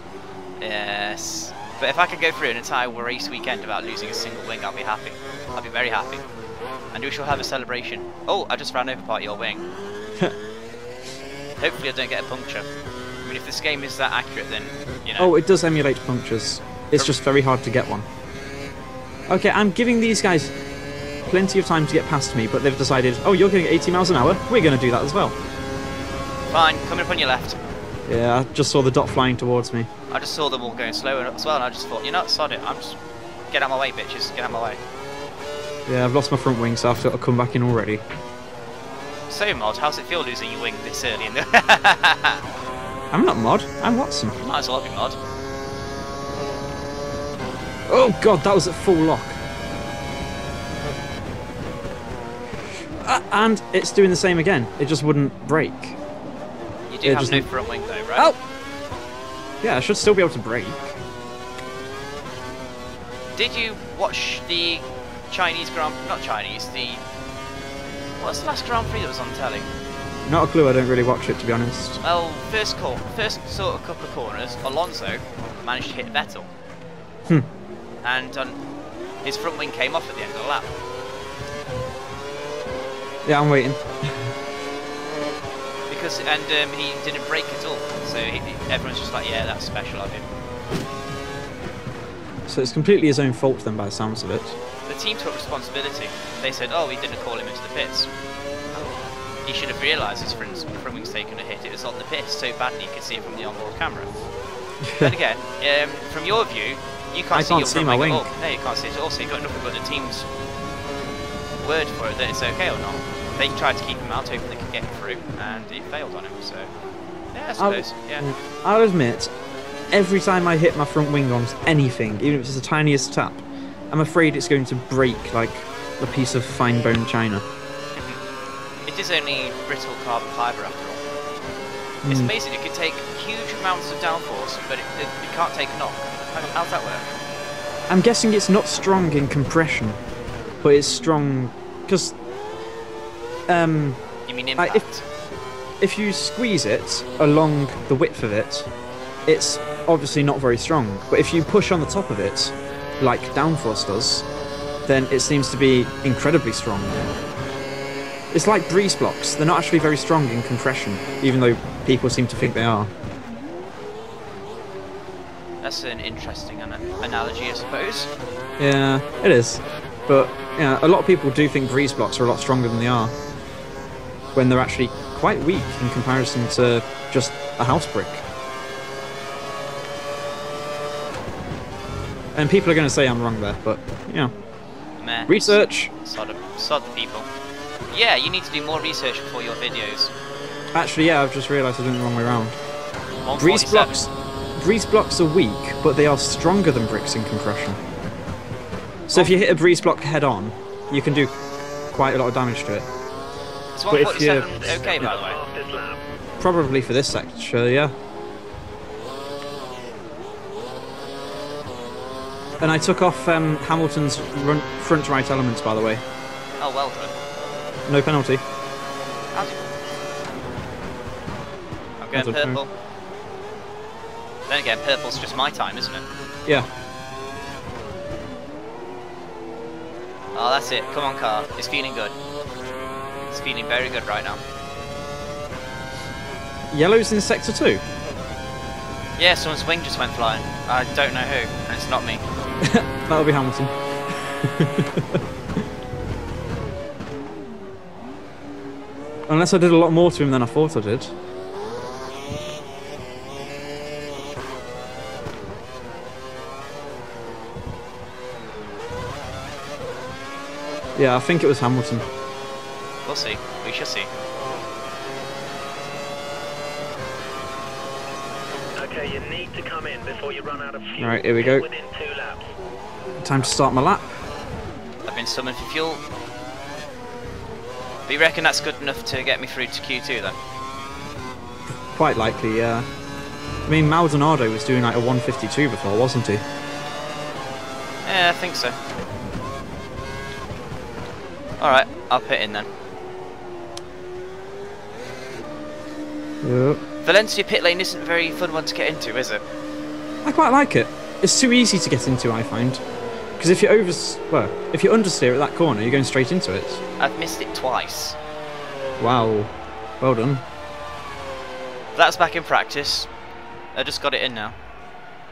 Speaker 1: Yes. But if I could go through an entire race weekend without losing a single wing, I'll be happy. I'll be very happy. And we shall have a celebration. Oh, I just ran over part of your wing. Hopefully I don't get a puncture. I mean, if this game is that accurate, then, you know.
Speaker 2: Oh, it does emulate punctures. It's just very hard to get one. Okay, I'm giving these guys plenty of time to get past me, but they've decided, oh, you're going 80 miles an hour, we're going to do that as well.
Speaker 1: Fine, coming up on your left.
Speaker 2: Yeah, I just saw the dot flying towards me.
Speaker 1: I just saw them all going slower as well, and I just thought, you know, sod it, I'm just... Get out of my way, bitches, get out of my way.
Speaker 2: Yeah, I've lost my front wing, so I've got to come back in already.
Speaker 1: So, Mod, how's it feel losing your wing this early in the...
Speaker 2: I'm not Mod, I'm Watson.
Speaker 1: Might as well be Mod.
Speaker 2: Oh god, that was at full lock. And it's doing the same again. It just wouldn't brake.
Speaker 1: You do have no front wing though, right?
Speaker 2: Oh! Yeah, I should still be able to brake.
Speaker 1: Did you watch the Chinese Grand... Not Chinese, the... What's the last Grand Prix that was on telly?
Speaker 2: Not a clue, I don't really watch it, to be honest.
Speaker 1: Well, first sort of couple of corners, Alonso managed to hit Vettel. And his front wing came off at the end of the lap.
Speaker 2: Yeah, I'm waiting.
Speaker 1: Because he didn't brake at all, so everyone's just like, yeah, that's special of him.
Speaker 2: So it's completely his own fault then, by the sounds of it.
Speaker 1: The team took responsibility. They said, oh, we didn't call him into the pits. He should have realised his front wing's taken a hit. It was on the pits so badly you could see it from the onboard camera. Then again, from your view, you can't see your front wing at all. No, you can't see it at all, so you've got nothing but the team's word for it that it's okay or not. They tried to keep him out, hoping they could get him through, and it failed on him, so... Yeah, I suppose, yeah.
Speaker 2: I'll admit, every time I hit my front wing on anything, even if it's the tiniest tap, I'm afraid it's going to break like a piece of fine-boned china.
Speaker 1: It is only brittle carbon fibre after all. It's amazing, it can take huge amounts of downforce, but it can't take a knock. How's that work?
Speaker 2: I'm guessing it's not strong in compression, but it's strong because...
Speaker 1: you mean impact?
Speaker 2: If you squeeze it along the width of it, it's obviously not very strong. But if you push on the top of it, like downforce does, then it seems to be incredibly strong. It's like breeze blocks. They're not actually very strong in compression, even though people seem to think they are.
Speaker 1: That's an interesting analogy, I suppose.
Speaker 2: Yeah, it is. But yeah, a lot of people do think breeze blocks are a lot stronger than they are, when they're actually quite weak in comparison to just a house brick. And people are going to say I'm wrong there, but, you know.
Speaker 1: Meh.
Speaker 2: Research!
Speaker 1: Sod the people. Yeah, you need to do more research before your videos.
Speaker 2: Actually, yeah, I've just realised I'm doing it the wrong way around. Breeze blocks are weak, but they are stronger than bricks in compression. So if you hit a breeze block head on, you can do quite a lot of damage to it.
Speaker 1: Is 147 okay, by the way?
Speaker 2: Probably for this sector, yeah. And I took off Hamilton's front right elements, by the way.
Speaker 1: Oh, well done.
Speaker 2: No penalty.
Speaker 1: How's it? I'm going purple. Then again, purple's just my time, isn't it?
Speaker 2: Yeah.
Speaker 1: Oh, that's it. Come on, car. It's feeling good. It's feeling very good right now.
Speaker 2: Yellow's in sector 2?
Speaker 1: Yeah, someone's wing just went flying. I don't know who, and it's not me.
Speaker 2: That'll be Hamilton. Unless I did a lot more to him than I thought I did. Yeah, I think it was Hamilton.
Speaker 1: We'll see. We shall see.
Speaker 3: Okay, you need to come in before you run out of fuel.
Speaker 2: Right, here we go.
Speaker 3: Within 2 laps.
Speaker 2: Time to start my lap.
Speaker 1: I've been summoned for fuel. But you reckon that's good enough to get me through to Q2 then?
Speaker 2: Quite likely, yeah. I mean, Maldonado was doing like a 152 before, wasn't he?
Speaker 1: Yeah, I think so. Alright, I'll put in then.
Speaker 2: Yep.
Speaker 1: Valencia pit lane isn't a very fun one to get into, is it?
Speaker 2: I quite like it. It's too easy to get into, I find. Because if you if you understeer at that corner, you're going straight into it.
Speaker 1: I've missed it twice.
Speaker 2: Wow. Well done.
Speaker 1: That's back in practice. I just got it in now.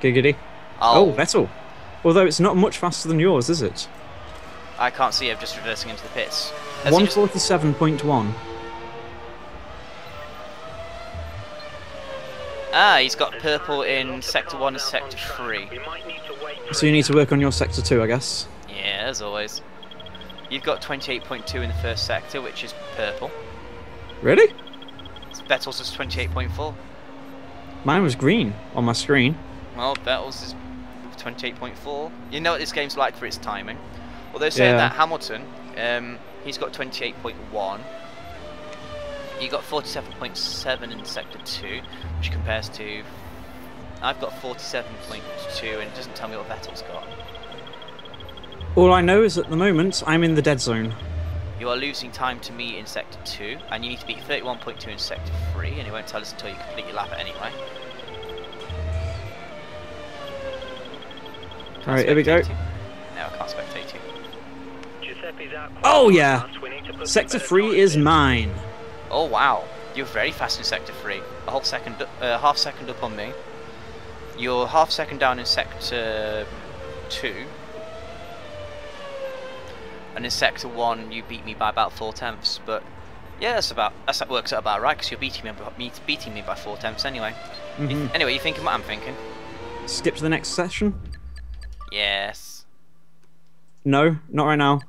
Speaker 2: Giggity. Oh, Vettel. Although it's not much faster than yours, is it?
Speaker 1: I can't see. I'm just reversing into the pits.
Speaker 2: 147.1.
Speaker 1: Ah, he's got purple in Sector 1 and Sector 3.
Speaker 2: So you need to work on your Sector 2, I guess.
Speaker 1: Yeah, as always. You've got 28.2 in the first sector, which is purple.
Speaker 2: Really?
Speaker 1: Vettel's is 28.4.
Speaker 2: Mine was green on my screen.
Speaker 1: Well, Vettel's is 28.4. You know what this game's like for its timing. Although saying that, Hamilton, he's got 28.1. You got 47.7 in Sector 2, which compares to... I've got 47.2, and it doesn't tell me what Vettel's got.
Speaker 2: All I know is at the moment, I'm in the dead zone.
Speaker 1: You are losing time to me in Sector 2, and you need to beat 31.2 in Sector 3, and it won't tell us until you complete your lap anyway.
Speaker 2: Alright, here we go.
Speaker 1: No, I can't spectate you.
Speaker 2: Oh yeah! Sector 3 is mine.
Speaker 1: Oh wow, you're very fast in Sector 3. A whole second, half second up on me. You're half second down in Sector 2. And in Sector 1 you beat me by about 4/10, but yeah, that works out about right, because you're beating me by 4/10 anyway. Anyway, you thinking what I'm thinking?
Speaker 2: Skip to the next session?
Speaker 1: Yes.
Speaker 2: No, not right now.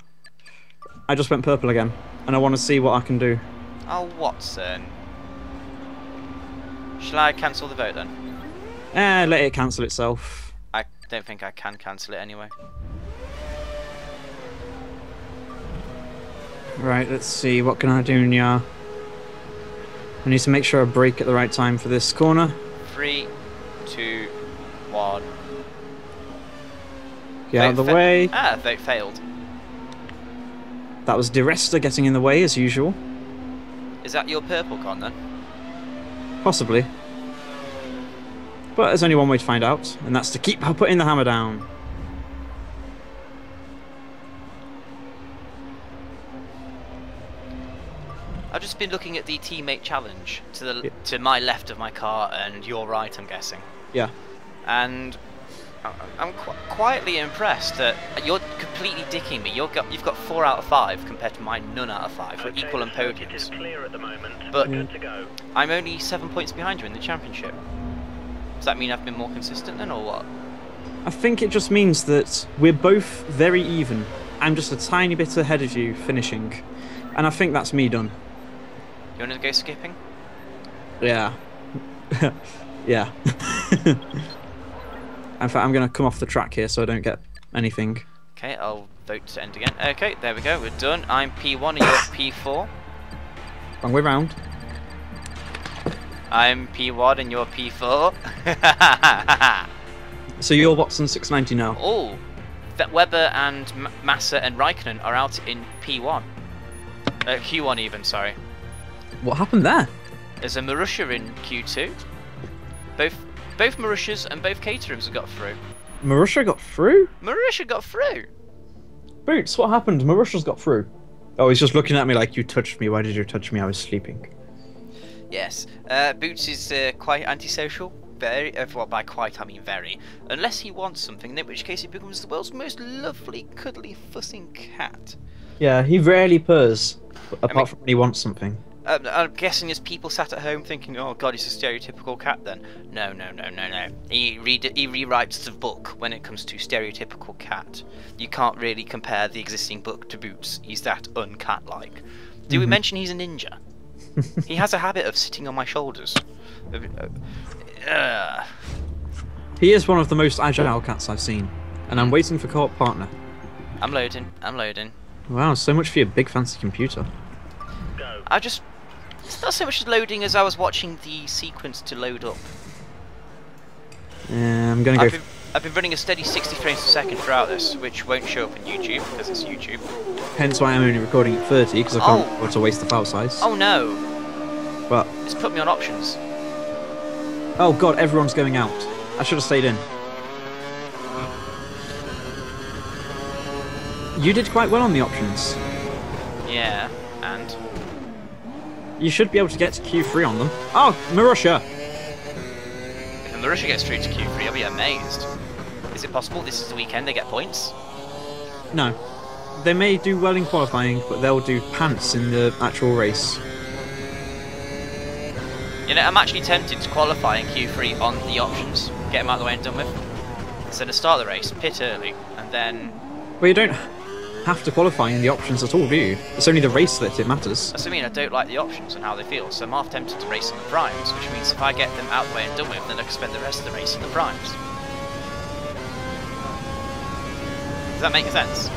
Speaker 2: I just went purple again, and I want to see what I can do.
Speaker 1: Oh, Watson. Shall I cancel the vote then?
Speaker 2: Let it cancel itself.
Speaker 1: I don't think I can cancel it anyway.
Speaker 2: Right, let's see, what can I do now? I need to make sure I brake at the right time for this corner.
Speaker 1: 3, 2, 1.
Speaker 2: Get out of the way.
Speaker 1: Ah, vote failed.
Speaker 2: That was Di Resta getting in the way, as usual.
Speaker 1: Is that your purple con then?
Speaker 2: Possibly. But there's only one way to find out, and that's to keep putting the hammer down.
Speaker 1: I've just been looking at the teammate challenge to my left of my car and your right, I'm guessing.
Speaker 2: Yeah.
Speaker 1: And I'm quietly impressed that you're completely dicking me. You've got 4 out of 5 compared to my none out of 5. We're equal on podiums. But I'm only 7 points behind you in the championship. Does that mean I've been more consistent then, or what?
Speaker 2: I think it just means that we're both very even. I'm just a tiny bit ahead of you finishing. And I think that's me done.
Speaker 1: You want to go skipping?
Speaker 2: Yeah. Yeah. In fact, I'm going to come off the track here so I don't get anything.
Speaker 1: Okay, I'll vote to end again. Okay, there we go, we're done. I'm P1 and you're P4.
Speaker 2: Wrong way round.
Speaker 1: I'm P1 and you're P4.
Speaker 2: So you're Watson690 now.
Speaker 1: Oh, that Webber and Massa and Raikkonen are out in P1. Q1 even, sorry.
Speaker 2: What happened there?
Speaker 1: There's a Marussia in Q2. Both Marussias and both Caterhams have got through.
Speaker 2: Marussia got through?
Speaker 1: Marussia got through!
Speaker 2: Boots, what happened? Marussia's got through. Oh, he's just looking at me like, you touched me. Why did you touch me? I was sleeping.
Speaker 1: Yes. Boots is quite antisocial. Very, well, by quite I mean very. Unless he wants something, in which case he becomes the world's most lovely, cuddly, fussing cat.
Speaker 2: Yeah, he rarely purrs, apart from when he wants something.
Speaker 1: I'm guessing there's people sat at home thinking, oh god, he's a stereotypical cat then. No. He rewrites the book when it comes to stereotypical cat. You can't really compare the existing book to Boots. He's that uncat-like. Do we mention he's a ninja? He has a habit of sitting on my shoulders.
Speaker 2: He is one of the most agile cats I've seen. And I'm waiting for co-op partner.
Speaker 1: I'm loading.
Speaker 2: Wow, so much for your big fancy computer.
Speaker 1: It's not so much loading as I was watching the sequence to load up.
Speaker 2: Yeah, I'm gonna go.
Speaker 1: I've been running a steady 60 frames per second throughout this, which won't show up on YouTube because it's YouTube.
Speaker 2: Hence why I'm only recording at 30 because I can't afford to waste the file size.
Speaker 1: Oh no!
Speaker 2: But
Speaker 1: It's put me on options.
Speaker 2: oh god, everyone's going out. I should have stayed in. You did quite well on the options.
Speaker 1: Yeah, and
Speaker 2: You should be able to get to Q3 on them. Oh, Marussia!
Speaker 1: if Marussia gets through to Q3, I'll be amazed. Is it possible this is the weekend they get points?
Speaker 2: No. They may do well in qualifying, but they'll do pants in the actual race.
Speaker 1: You know, I'm actually tempted to qualify in Q3 on the options, get them out of the way and done with. Instead of start the race, pit early, and then...
Speaker 2: Well, you don't have to qualify in the options at all, do you? It's only the race that it matters.
Speaker 1: That's what I mean, I don't like the options and how they feel, so I'm half tempted to race on the primes, which means if I get them out of the way and done with, then I can spend the rest of the race in the primes. Does that make sense?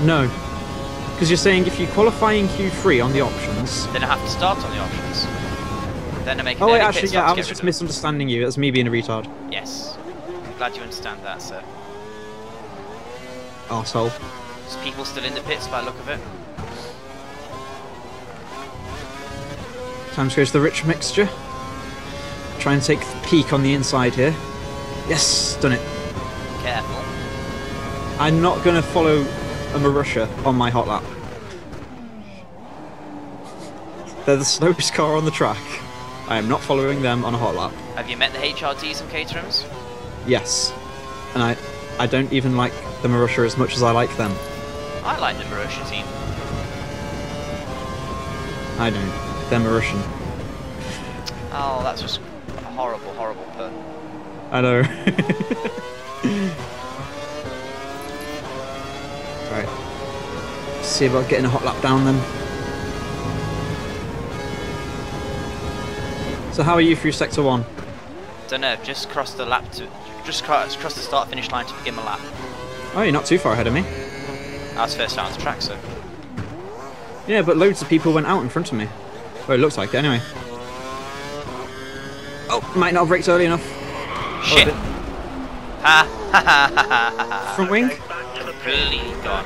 Speaker 2: No. Because you're saying if you qualify in Q3 on the options...
Speaker 1: Then I have to start on the options. Then I make an
Speaker 2: Oh wait,
Speaker 1: early
Speaker 2: actually,
Speaker 1: pit
Speaker 2: yeah,
Speaker 1: stop
Speaker 2: I
Speaker 1: to
Speaker 2: was
Speaker 1: get
Speaker 2: just
Speaker 1: rid of them.
Speaker 2: misunderstanding you. That's me being a retard.
Speaker 1: Yes. I'm glad you understand that, sir.
Speaker 2: Arsehole.
Speaker 1: There's people still in the pits by the look of it.
Speaker 2: Time to go to the rich mixture. Try and take the peak on the inside here. Yes, done it.
Speaker 1: Careful.
Speaker 2: I'm not going to follow a Marussia on my hot lap. They're the slowest car on the track. I am not following them on a hot lap.
Speaker 1: Have you met the HRDs and Caterhams?
Speaker 2: Yes. And I don't even like the Marussia as much as I like them.
Speaker 1: I like the Marussia team.
Speaker 2: I don't. They're Marussian.
Speaker 1: Oh, that's just a horrible, horrible pun.
Speaker 2: I know. Right. See about getting a hot lap down then. So how are you through sector 1?
Speaker 1: Don't know, just crossed the lap to... Just crossed the start-finish line to begin my lap.
Speaker 2: Oh, you're not too far ahead of me.
Speaker 1: I was first out on the track, so...
Speaker 2: Yeah, but loads of people went out in front of me. Well, it looks like it anyway. Oh, might not have braked early enough.
Speaker 1: Shit!
Speaker 2: Oh,
Speaker 1: Ha ha ha ha ha ha!
Speaker 2: front wing?
Speaker 1: Completely gone.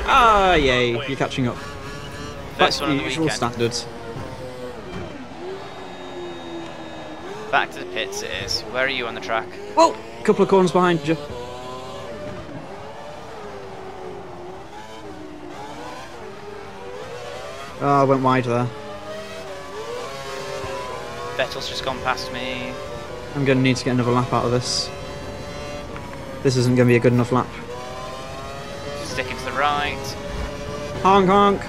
Speaker 2: Ah, yay, you're catching up.
Speaker 1: First
Speaker 2: That's
Speaker 1: one
Speaker 2: the
Speaker 1: of the
Speaker 2: usual
Speaker 1: weekend.
Speaker 2: standards.
Speaker 1: Back to the pits it is. Where are you on the track?
Speaker 2: Oh, a couple of corners behind you. Ah, I went wide there.
Speaker 1: Vettel's just gone past me.
Speaker 2: I'm going to need to get another lap out of this. This isn't going to be a good enough lap.
Speaker 1: Sticking to the right.
Speaker 2: Honk honk!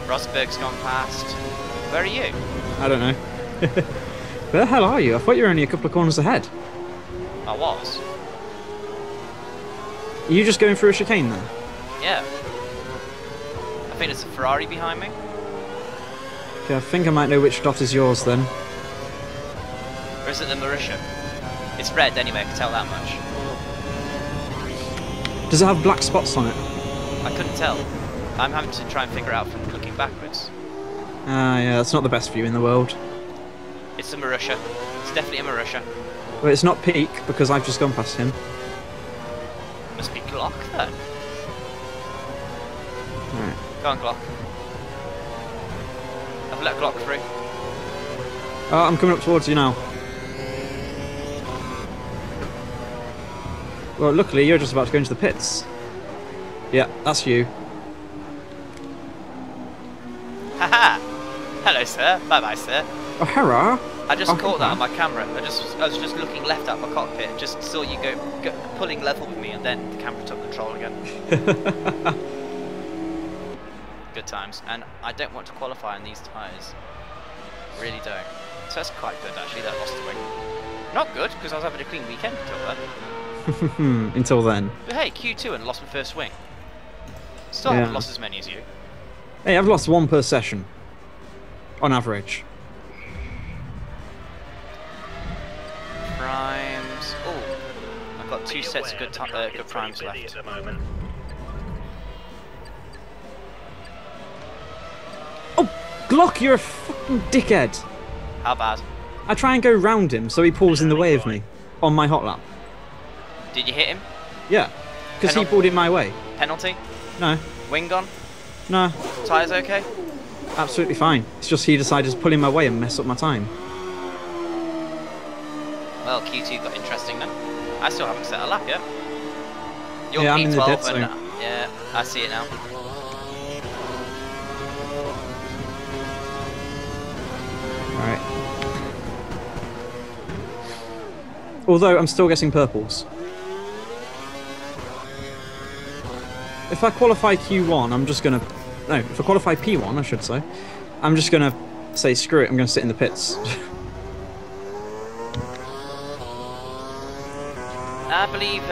Speaker 1: Rosberg's gone past. Where are you?
Speaker 2: I don't know. Where the hell are you? I thought you were only a couple of corners ahead.
Speaker 1: I was.
Speaker 2: Are you just going through a chicane there?
Speaker 1: Yeah. I think there's a Ferrari behind me.
Speaker 2: Okay, I think I might know which dot is yours then.
Speaker 1: Or is it the Marussia? It's red anyway, I can tell that much.
Speaker 2: Does it have black spots on it?
Speaker 1: I couldn't tell. I'm having to try and figure it out from looking backwards.
Speaker 2: Ah, yeah, that's not the best view in the world.
Speaker 1: It's a Marussia. It's definitely a Marussia.
Speaker 2: But it's not peak because I've just gone past him.
Speaker 1: Must be Glock then.
Speaker 2: Right.
Speaker 1: Go on, Glock. I've let Glock through.
Speaker 2: Oh, I'm coming up towards you now. Well, luckily you're just about to go into the pits. Yeah, that's you.
Speaker 1: Haha! Hello, sir. Bye bye, sir.
Speaker 2: Oh, hurrah!
Speaker 1: I just
Speaker 2: Oh,
Speaker 1: caught that
Speaker 2: hello.
Speaker 1: on my camera. I was just looking left at my cockpit and just saw you go pulling level with me, and then the camera took control again. Good times. And I don't want to qualify on these tyres. Really don't. So that's quite good actually, that I lost the wing. Not good, because I was having a clean weekend until then.
Speaker 2: Until then.
Speaker 1: But hey, Q2 and lost my first wing. Still
Speaker 2: Yeah.
Speaker 1: haven't lost as many as you.
Speaker 2: Hey, I've lost one per session. On average.
Speaker 1: Primes. Oh, I've got two sets of good primes left.
Speaker 2: Oh! Glock, you're a fucking dickhead.
Speaker 1: How bad?
Speaker 2: I try and go round him so he pulls in the way of me on my hot lap.
Speaker 1: Did you hit him?
Speaker 2: Yeah, because he pulled in my way.
Speaker 1: Penalty?
Speaker 2: No.
Speaker 1: Wing gone?
Speaker 2: No.
Speaker 1: Tyres okay?
Speaker 2: Absolutely fine. It's just he decided to pull in my way and mess up my time.
Speaker 1: Well, Q2 got interesting then. I still haven't set a lap yet. You're
Speaker 2: yeah,
Speaker 1: P12
Speaker 2: I'm in the dead zone.
Speaker 1: Yeah, I see it now.
Speaker 2: Alright. Although I'm still getting purples. If I qualify Q1, I'm just gonna... No, if I qualify P1, I should say, I'm just gonna say screw it, I'm gonna sit in the pits.
Speaker 1: I believe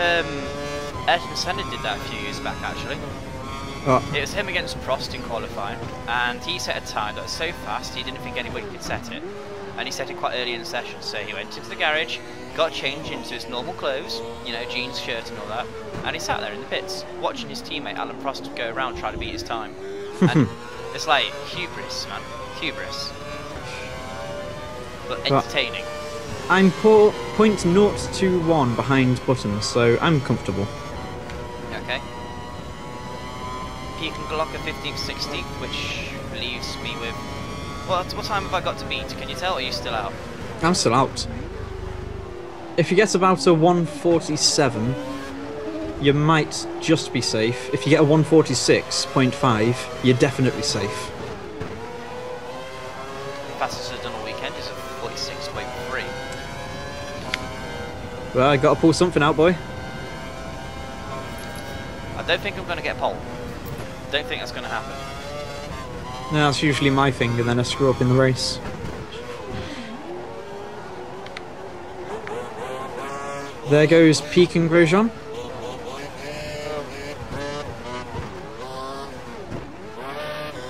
Speaker 1: Ayrton Senna did that a few years back actually.
Speaker 2: Oh.
Speaker 1: It was him against Prost in qualifying, and he set a time that was so fast he didn't think anybody could set it. And he set it quite early in the session, so he went into the garage, got changed into his normal clothes, you know, jeans, shirt and all that, and he sat there in the pits, watching his teammate Alan Prost go around trying to beat his time. And it's like hubris, man. Hubris. But entertaining.
Speaker 2: I'm 0.021 behind Button, so I'm comfortable.
Speaker 1: Okay. Peak and Glock are 15th, 16th, which leaves me with... What time have I got to beat? Can you tell, or are you still out?
Speaker 2: I'm still out. If you get about a 147, you might just be safe. If you get a 146.5, you're definitely safe.
Speaker 1: Fastest I've done all weekend is a 46.3.
Speaker 2: Well, I gotta pull something out, boy.
Speaker 1: I don't think I'm going to get pole. Don't think that's going to happen.
Speaker 2: No, that's usually my thing, and then I screw up in the race. There goes Peak and Grosjean.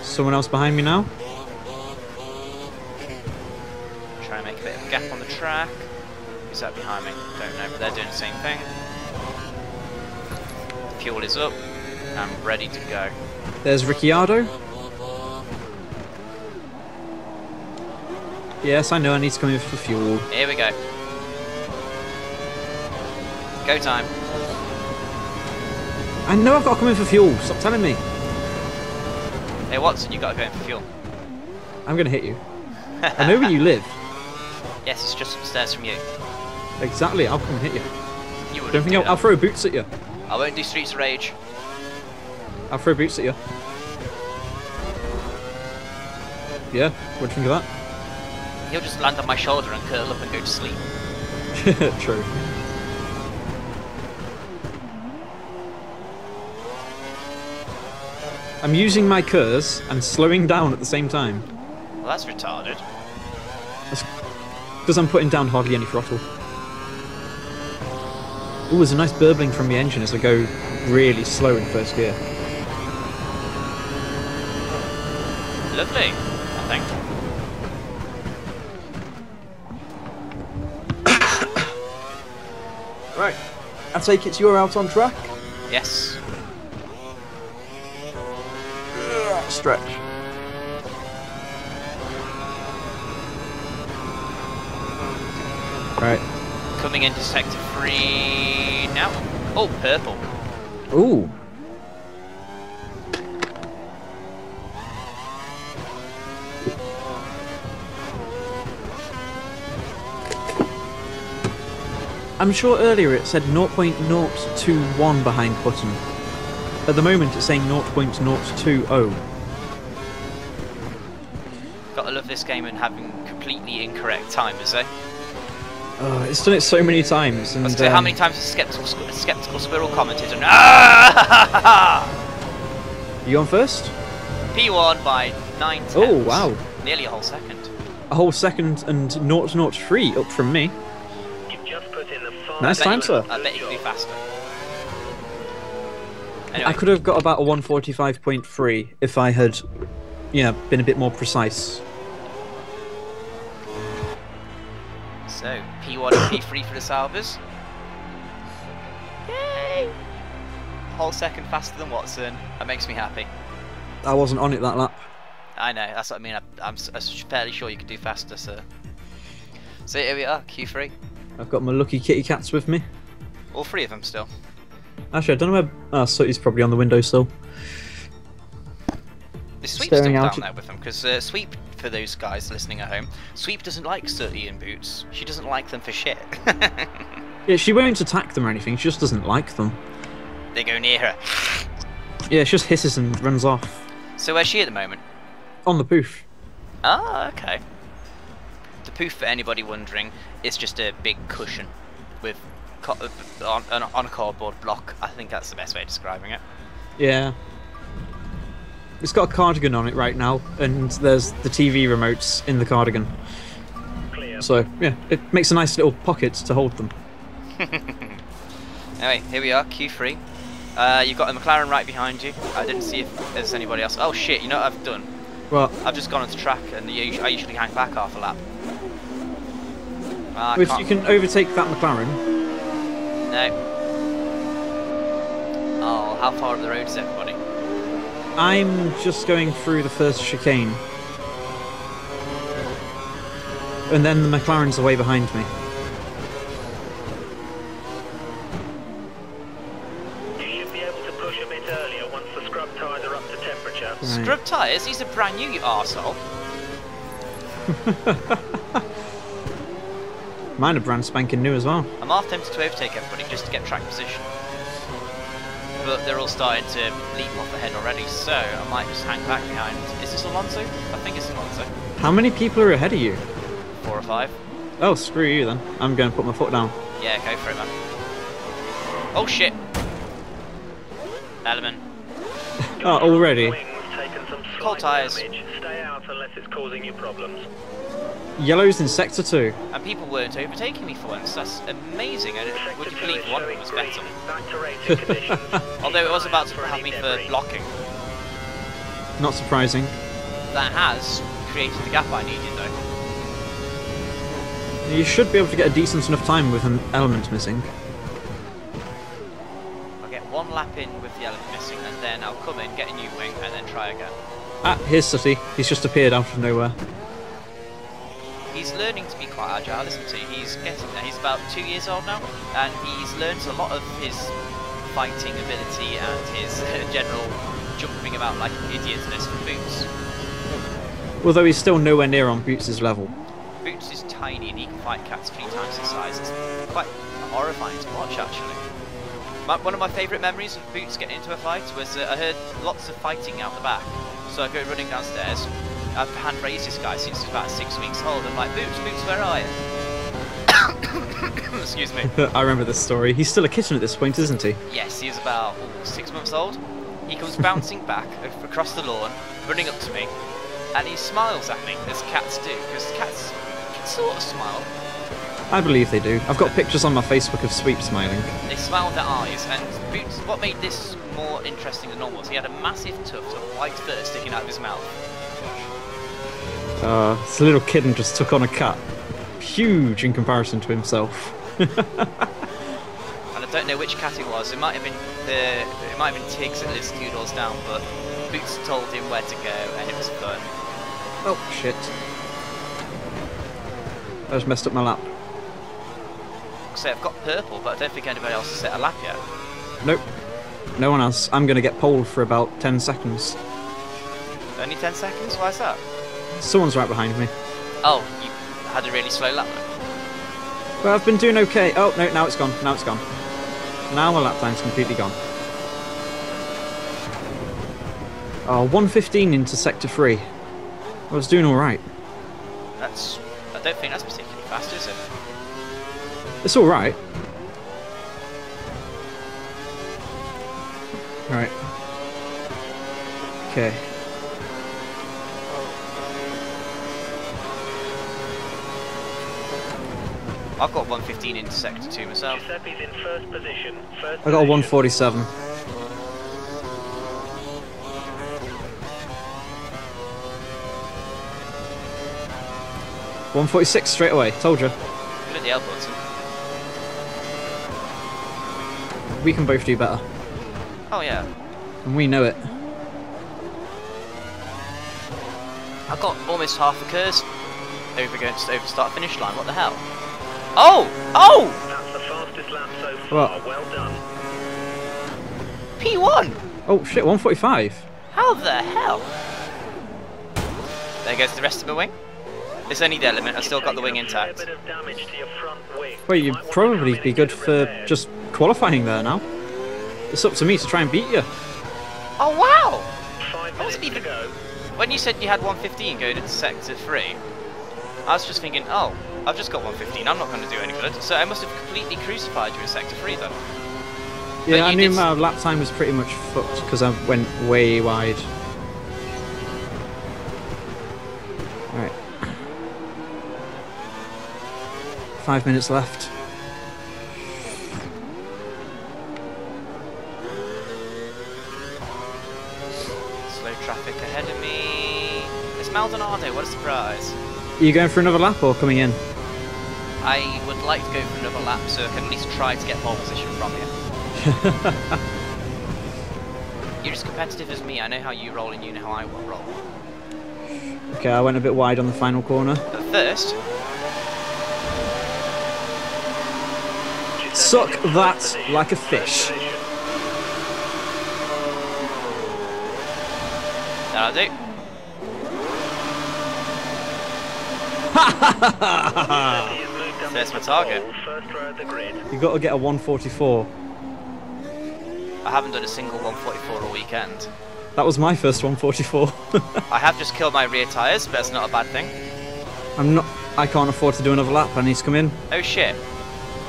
Speaker 2: Someone else behind me now.
Speaker 1: Try and make a bit of a gap on the track. Who's that behind me? Don't know, but they're doing the same thing. Fuel is up. I'm ready to go.
Speaker 2: There's Ricciardo. Yes, I know I need to come in for fuel.
Speaker 1: Here we go. Go time.
Speaker 2: I know I've got to come in for fuel. Stop telling me.
Speaker 1: Hey Watson, you got to go in for fuel.
Speaker 2: I'm going to hit you. I know where you live.
Speaker 1: Yes, it's just upstairs from you.
Speaker 2: Exactly, I'll come and hit you.
Speaker 1: You wouldn't
Speaker 2: Don't think
Speaker 1: do
Speaker 2: I'll throw boots at you.
Speaker 1: I won't do Streets of Rage.
Speaker 2: I'll throw boots at you. Yeah, what do you think of that?
Speaker 1: He'll just land on my shoulder and curl up and go to sleep.
Speaker 2: True. I'm using my curse and slowing down at the same time.
Speaker 1: Well, that's retarded.
Speaker 2: Because I'm putting down hardly any throttle. Ooh, there's a nice burbling from the engine as I go really slow in first gear.
Speaker 1: Lovely, I think.
Speaker 2: Right, I take it you're out on track?
Speaker 1: Yes.
Speaker 2: Stretch. Right.
Speaker 1: Coming into sector 3 now. Oh, purple.
Speaker 2: Ooh. I'm sure earlier it said 0.021 behind Button. At the moment it's saying 0.020.
Speaker 1: Gotta love this game and having completely incorrect timers, eh?
Speaker 2: It's done it so many times. And
Speaker 1: So how many times has skeptical squirrel commented and
Speaker 2: You on first?
Speaker 1: P1 by 9 tenths.
Speaker 2: Oh wow.
Speaker 1: Nearly a whole second.
Speaker 2: A whole second and 0.03 up from me.
Speaker 3: You've just put in the
Speaker 2: Nice time, sir.
Speaker 1: I bet you could be faster. Anyway,
Speaker 2: I could have got about a 145.3 if I had, been a bit more precise.
Speaker 1: so P1 and P3 for the Saubers. Yay! Whole second faster than Watson. That makes me happy.
Speaker 2: I wasn't on it that lap.
Speaker 1: I know, that's what I mean. I'm fairly sure you could do faster, so here we are, Q3.
Speaker 2: I've got my lucky kitty cats with me.
Speaker 1: All three of them still.
Speaker 2: Actually, I don't know where... Oh, Sooty's probably on the windowsill.
Speaker 1: Is Sweep still
Speaker 2: Staring out
Speaker 1: down there with them? Because Sweep, for those guys listening at home, Sweep doesn't like Sooty and Boots. She doesn't like them for shit.
Speaker 2: Yeah, she won't attack them or anything, she just doesn't like them.
Speaker 1: They go near her.
Speaker 2: Yeah, she just hisses and runs off.
Speaker 1: So where's she at the moment?
Speaker 2: On the poof.
Speaker 1: Ah, okay. The poof, for anybody wondering, is just a big cushion with on a cardboard block. I think that's the best way of describing it.
Speaker 2: Yeah. It's got a cardigan on it right now, and there's the TV remotes in the cardigan.
Speaker 3: Clear.
Speaker 2: So, yeah, it makes a nice little pocket to hold them.
Speaker 1: Anyway, here we are, Q3. You've got a McLaren right behind you. I didn't see if there's anybody else. Oh shit, you know what I've done?
Speaker 2: Well,
Speaker 1: I've just gone onto track, and I usually hang back half a lap.
Speaker 2: if you can overtake that McLaren...
Speaker 1: No. Oh, how far up the road is everybody?
Speaker 2: I'm just going through the first chicane. And then the McLaren's away behind me.
Speaker 3: You should be able to push a bit earlier once the scrub tyres are up to temperature.
Speaker 2: Right.
Speaker 1: Scrub tyres? These are brand new, you arsehole.
Speaker 2: Mine are brand spanking new as well.
Speaker 1: I'm half tempted to overtake everybody just to get track position. But they're all starting to leap off ahead already, so I might just hang back behind. Is this Alonso? I think it's Alonso.
Speaker 2: How many people are ahead of you?
Speaker 1: 4 or 5.
Speaker 2: Oh, screw you then. I'm going to put my foot down.
Speaker 1: Yeah, go for it, man. Oh shit! Element.
Speaker 2: Oh, already?
Speaker 3: Wings taken some
Speaker 1: Cold
Speaker 3: slight
Speaker 1: tyres.
Speaker 3: damage. Stay out unless it's causing you problems.
Speaker 2: Yellow's in Sector 2.
Speaker 1: And people weren't overtaking me for once. That's amazing. Would you believe one of them was better?
Speaker 3: Back to racing conditions.
Speaker 1: Although it was about to have me for blocking.
Speaker 2: Not surprising.
Speaker 1: That has created the gap I needed, though.
Speaker 2: You should be able to get a decent enough time with an element missing.
Speaker 1: I'll get 1 lap in with the element missing, and then I'll come in, get a new wing, and then try again.
Speaker 2: Ah, here's Sooty. He's just appeared out of nowhere.
Speaker 1: He's learning to be quite agile, isn't he? He's getting there. He's about 2 years old now, and he's learned a lot of his fighting ability and his general jumping about like an idiotness from Boots.
Speaker 2: Although he's still nowhere near on Boots' level.
Speaker 1: Boots is tiny and he can fight cats 3 times his size. It's quite horrifying to watch, actually. One of my favourite memories of Boots getting into a fight was I heard lots of fighting out the back. So I go running downstairs. I've hand raised this guy since he was about 6 weeks old. I'm like, Boots, where are you? Excuse me.
Speaker 2: I remember this story. He's still a kitten at this point, isn't he?
Speaker 1: Yes, he was about 6 months old. He comes bouncing back across the lawn, running up to me, and he smiles at me, as cats do, because cats can sort of smile.
Speaker 2: I believe they do. I've got pictures on my Facebook of Sweep smiling.
Speaker 1: They smile with their eyes, and Boots, what made this more interesting than normal was he had a massive tuft of white fur sticking out of his mouth.
Speaker 2: This little kitten just took on a cat. Huge in comparison to himself.
Speaker 1: And I don't know which cat it was. It might have been Tiggs that lives 2 doors down, but Boots told him where to go, and it was fun.
Speaker 2: Oh shit! I just messed up my lap.
Speaker 1: So I've got purple, but I don't think anybody else has set a lap yet.
Speaker 2: Nope. No one else. I'm going to get poled for about 10 seconds.
Speaker 1: Only 10 seconds? Why is that?
Speaker 2: Someone's right behind me.
Speaker 1: Oh, you had a really slow lap then?
Speaker 2: Well, I've been doing okay. Oh, no, now it's gone. Now it's gone. Now my lap time's completely gone. Oh, 1:15 into Sector 3. I was doing alright.
Speaker 1: I don't think that's particularly fast, is it?
Speaker 2: It's alright. Right. Okay.
Speaker 1: I've got 1:15 into Sector 2 myself.
Speaker 3: Giuseppe's in first position.
Speaker 2: I got a 1:47. $1:46 straight away. Told you.
Speaker 1: Good at the elbows.
Speaker 2: We can both do better,
Speaker 1: Oh yeah.
Speaker 2: and we know it.
Speaker 1: I got almost half a curse over start finish line. What the hell? Oh! Oh!
Speaker 3: That's the fastest lap so far. Well done.
Speaker 1: P1!
Speaker 2: Oh shit, 145.
Speaker 1: How the hell? There goes the rest of my wing. It's only the element, I've still got the wing intact.
Speaker 2: Well, you'd probably be good for just qualifying there now. It's up to me to try and beat you.
Speaker 1: Oh wow!
Speaker 3: 5
Speaker 1: I wasn't
Speaker 3: minutes to
Speaker 1: even...
Speaker 3: go.
Speaker 1: When you said you had 115 going into sector 3, I was just thinking, oh, I've just got 115, I'm not going to do any good. So I must have completely crucified you in sector 3 then.
Speaker 2: Yeah, I knew my lap time was pretty much fucked because I went way wide. Alright. 5 minutes left.
Speaker 1: Slow traffic ahead of me. It's Maldonado, what a surprise.
Speaker 2: Are you going for another lap or coming in?
Speaker 1: I would like to go for another lap so I can at least try to get pole position from you. You're as competitive as me, I know how you roll and you know how I roll.
Speaker 2: Okay, I went a bit wide on the final corner.
Speaker 1: But first...
Speaker 2: Suck that like a fish.
Speaker 1: That'll do. There's my target.
Speaker 2: You got to get a 144.
Speaker 1: I haven't done a single 144 all weekend.
Speaker 2: That was my first 144.
Speaker 1: I have just killed my rear tyres, but that's not a bad thing.
Speaker 2: I can't afford to do another lap. I need to come in.
Speaker 1: Oh shit.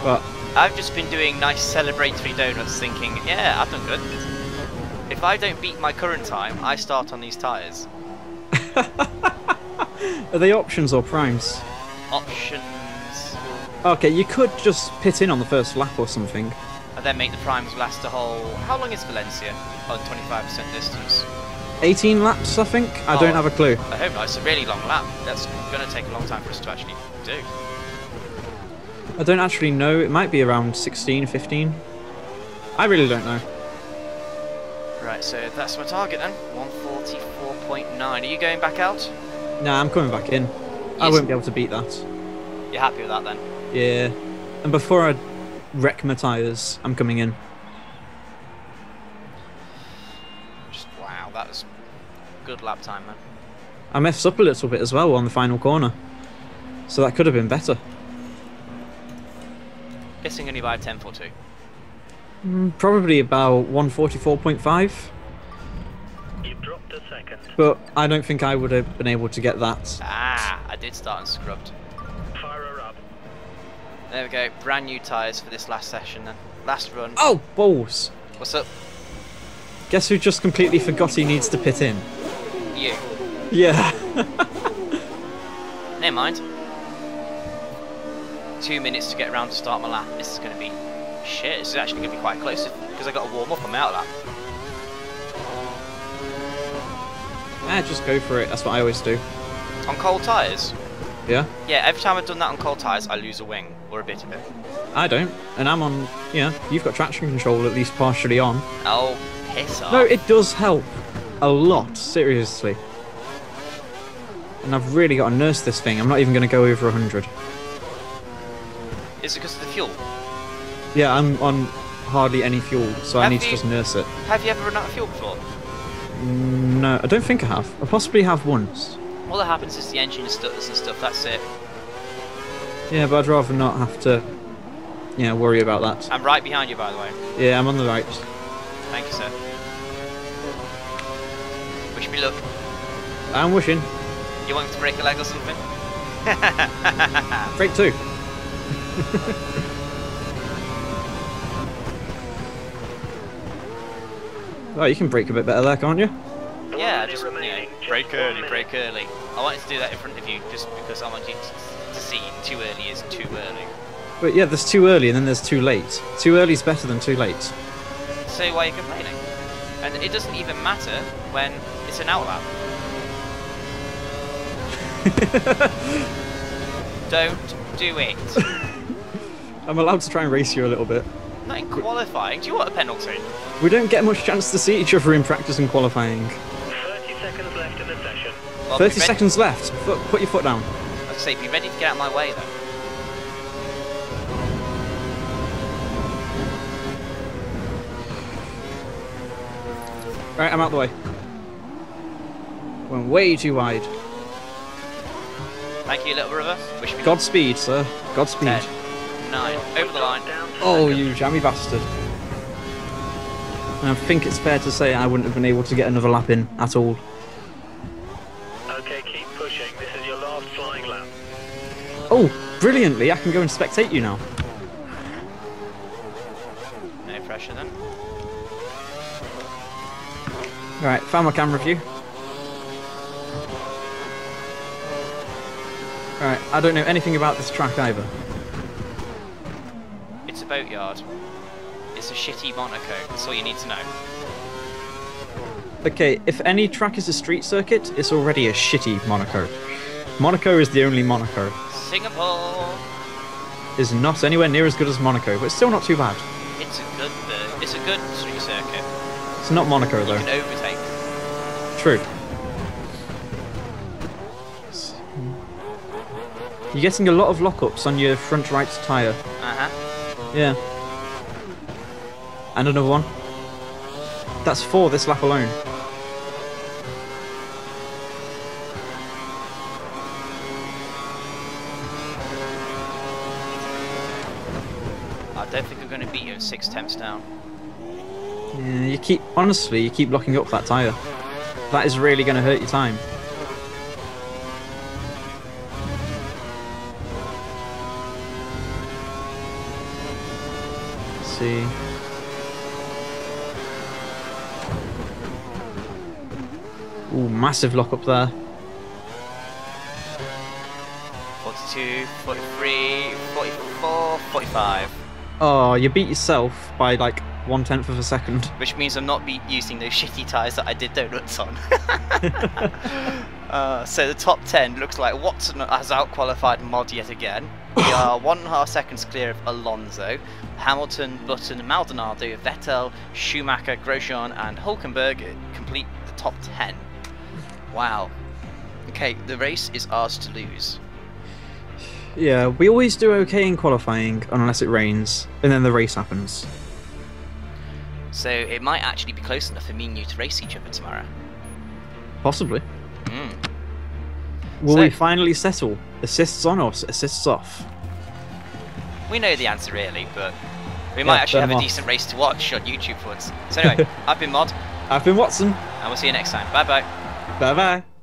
Speaker 2: But
Speaker 1: I've just been doing nice celebratory donuts thinking, yeah, I've done good. If I don't beat my current time, I start on these tyres.
Speaker 2: are they options or primes?
Speaker 1: Options.
Speaker 2: Okay, you could just pit in on the first lap or something.
Speaker 1: And then make the primes last a whole... How long is Valencia on 25% distance?
Speaker 2: 18 laps, I think? I don't have a clue.
Speaker 1: I hope not. It's a really long lap. That's going to take a long time for us to actually do.
Speaker 2: I don't actually know. It might be around 16, 15. I really don't know.
Speaker 1: Right, so that's my target then. 144.9. Are you going back out?
Speaker 2: Nah, I'm coming back in. I won't be able to beat that.
Speaker 1: You're happy with that then?
Speaker 2: Yeah. And before I wreck my tyres, I'm coming in.
Speaker 1: Wow, that was good lap time, man.
Speaker 2: I messed up a little bit as well on the final corner. So that could have been better.
Speaker 1: Guessing only by a tenth or two.
Speaker 2: Probably about 144.5.
Speaker 3: You've dropped a second.
Speaker 2: But I don't think I would have been able to get that.
Speaker 1: Ah, I did start and scrubbed.
Speaker 3: Fire her up.
Speaker 1: There we go, brand new tyres for this last session then. Last run.
Speaker 2: Oh, balls!
Speaker 1: What's up?
Speaker 2: Guess who just completely forgot he needs to pit in?
Speaker 1: You.
Speaker 2: Yeah.
Speaker 1: Never mind. 2 minutes to get around to start my lap. This is going to be shit. This is actually going to be quite close because I got to warm up on my out lap.
Speaker 2: Just go for it. That's what I always do.
Speaker 1: On cold tyres?
Speaker 2: Yeah?
Speaker 1: Yeah, every time I've done that on cold tyres, I lose a wing or a bit of it.
Speaker 2: I don't. And I'm on, you've got traction control at least partially on.
Speaker 1: Oh, piss off.
Speaker 2: No, it does help. A lot, seriously. And I've really got to nurse this thing. I'm not even going to go over 100.
Speaker 1: Is it because of the fuel?
Speaker 2: Yeah, I'm on hardly any fuel, so I need to just nurse it.
Speaker 1: Have you ever run out of fuel before?
Speaker 2: No, I don't think I have. I possibly have once.
Speaker 1: All that happens is the engine stutters and stuff, that's it.
Speaker 2: Yeah, but I'd rather not have to, worry about that.
Speaker 1: I'm right behind you, by the way.
Speaker 2: Yeah, I'm on the right.
Speaker 1: Thank you, sir. Wish me luck.
Speaker 2: I'm wishing.
Speaker 1: You want me to break a leg or something?
Speaker 2: Break 2. Oh, you can break a bit better there, can't you?
Speaker 1: Yeah, just, break early, break early. I wanted to do that in front of you just because I want you to see too early is too early.
Speaker 2: But yeah, there's too early and then there's too late. Too early is better than too late.
Speaker 1: So why are you complaining? And it doesn't even matter when it's an out lap. Don't do it.
Speaker 2: I'm allowed to try and race you a little bit.
Speaker 1: Not in qualifying. Do you want a penalty?
Speaker 2: We don't get much chance to see each other in practice and qualifying.
Speaker 3: 30 seconds left in the session.
Speaker 1: Well,
Speaker 2: 30 seconds left. Put your foot down.
Speaker 1: I'd say be ready to get out of my way, though.
Speaker 2: Right, I'm out the way. Went way too wide.
Speaker 1: Thank you, little brother. Wish me luck.
Speaker 2: Godspeed, sir. Godspeed.
Speaker 1: 10, 9, over the line.
Speaker 2: Oh, you jammy bastard. And I think it's fair to say I wouldn't have been able to get another lap in at all.
Speaker 3: Okay, keep pushing. This is your last flying lap.
Speaker 2: Oh, brilliantly. I can go and spectate you now.
Speaker 1: No pressure then.
Speaker 2: Right, found my camera view. Right, I don't know anything about this track either.
Speaker 1: It's a boatyard. It's a shitty Monaco. That's all you need to know.
Speaker 2: Okay, if any track is a street circuit, it's already a shitty Monaco. Monaco is the only Monaco.
Speaker 1: Singapore.
Speaker 2: Is not anywhere near as good as Monaco, but it's still not too bad.
Speaker 1: It's a good street circuit.
Speaker 2: It's not Monaco though.
Speaker 1: You can overtake.
Speaker 2: True. You're getting a lot of lockups on your front right tyre.
Speaker 1: Uh-huh.
Speaker 2: Yeah. And another one. That's 4 this lap alone.
Speaker 1: I don't think I'm going to beat you in 6 temps down.
Speaker 2: Yeah, honestly, you keep locking up that tyre. That is really going to hurt your time. Let's see. Ooh, massive lock up there.
Speaker 1: 42, 43, 44, 45.
Speaker 2: Oh, you beat yourself by like 1/10 of a second.
Speaker 1: Which means I'm not using those shitty tyres that I did donuts on. So the top 10 looks like Watson has out-qualified MoD yet again. We are 1.5 seconds clear of Alonso. Hamilton, Button, Maldonado, Vettel, Schumacher, Grosjean and Hulkenberg complete the top 10. Wow. Okay, the race is ours to lose.
Speaker 2: Yeah, we always do okay in qualifying unless it rains, and then the race happens.
Speaker 1: So it might actually be close enough for me and you to race each other tomorrow.
Speaker 2: Possibly.
Speaker 1: Mm.
Speaker 2: Will
Speaker 1: So-
Speaker 2: we finally settle? Assists on or assists off?
Speaker 1: We know the answer really, but we might actually
Speaker 2: turn
Speaker 1: have a
Speaker 2: them off.
Speaker 1: decent race to watch on YouTube for once. So anyway, I've been Mod,
Speaker 2: I've been Watson.
Speaker 1: and we'll see you next time. Bye bye.
Speaker 2: Bye bye.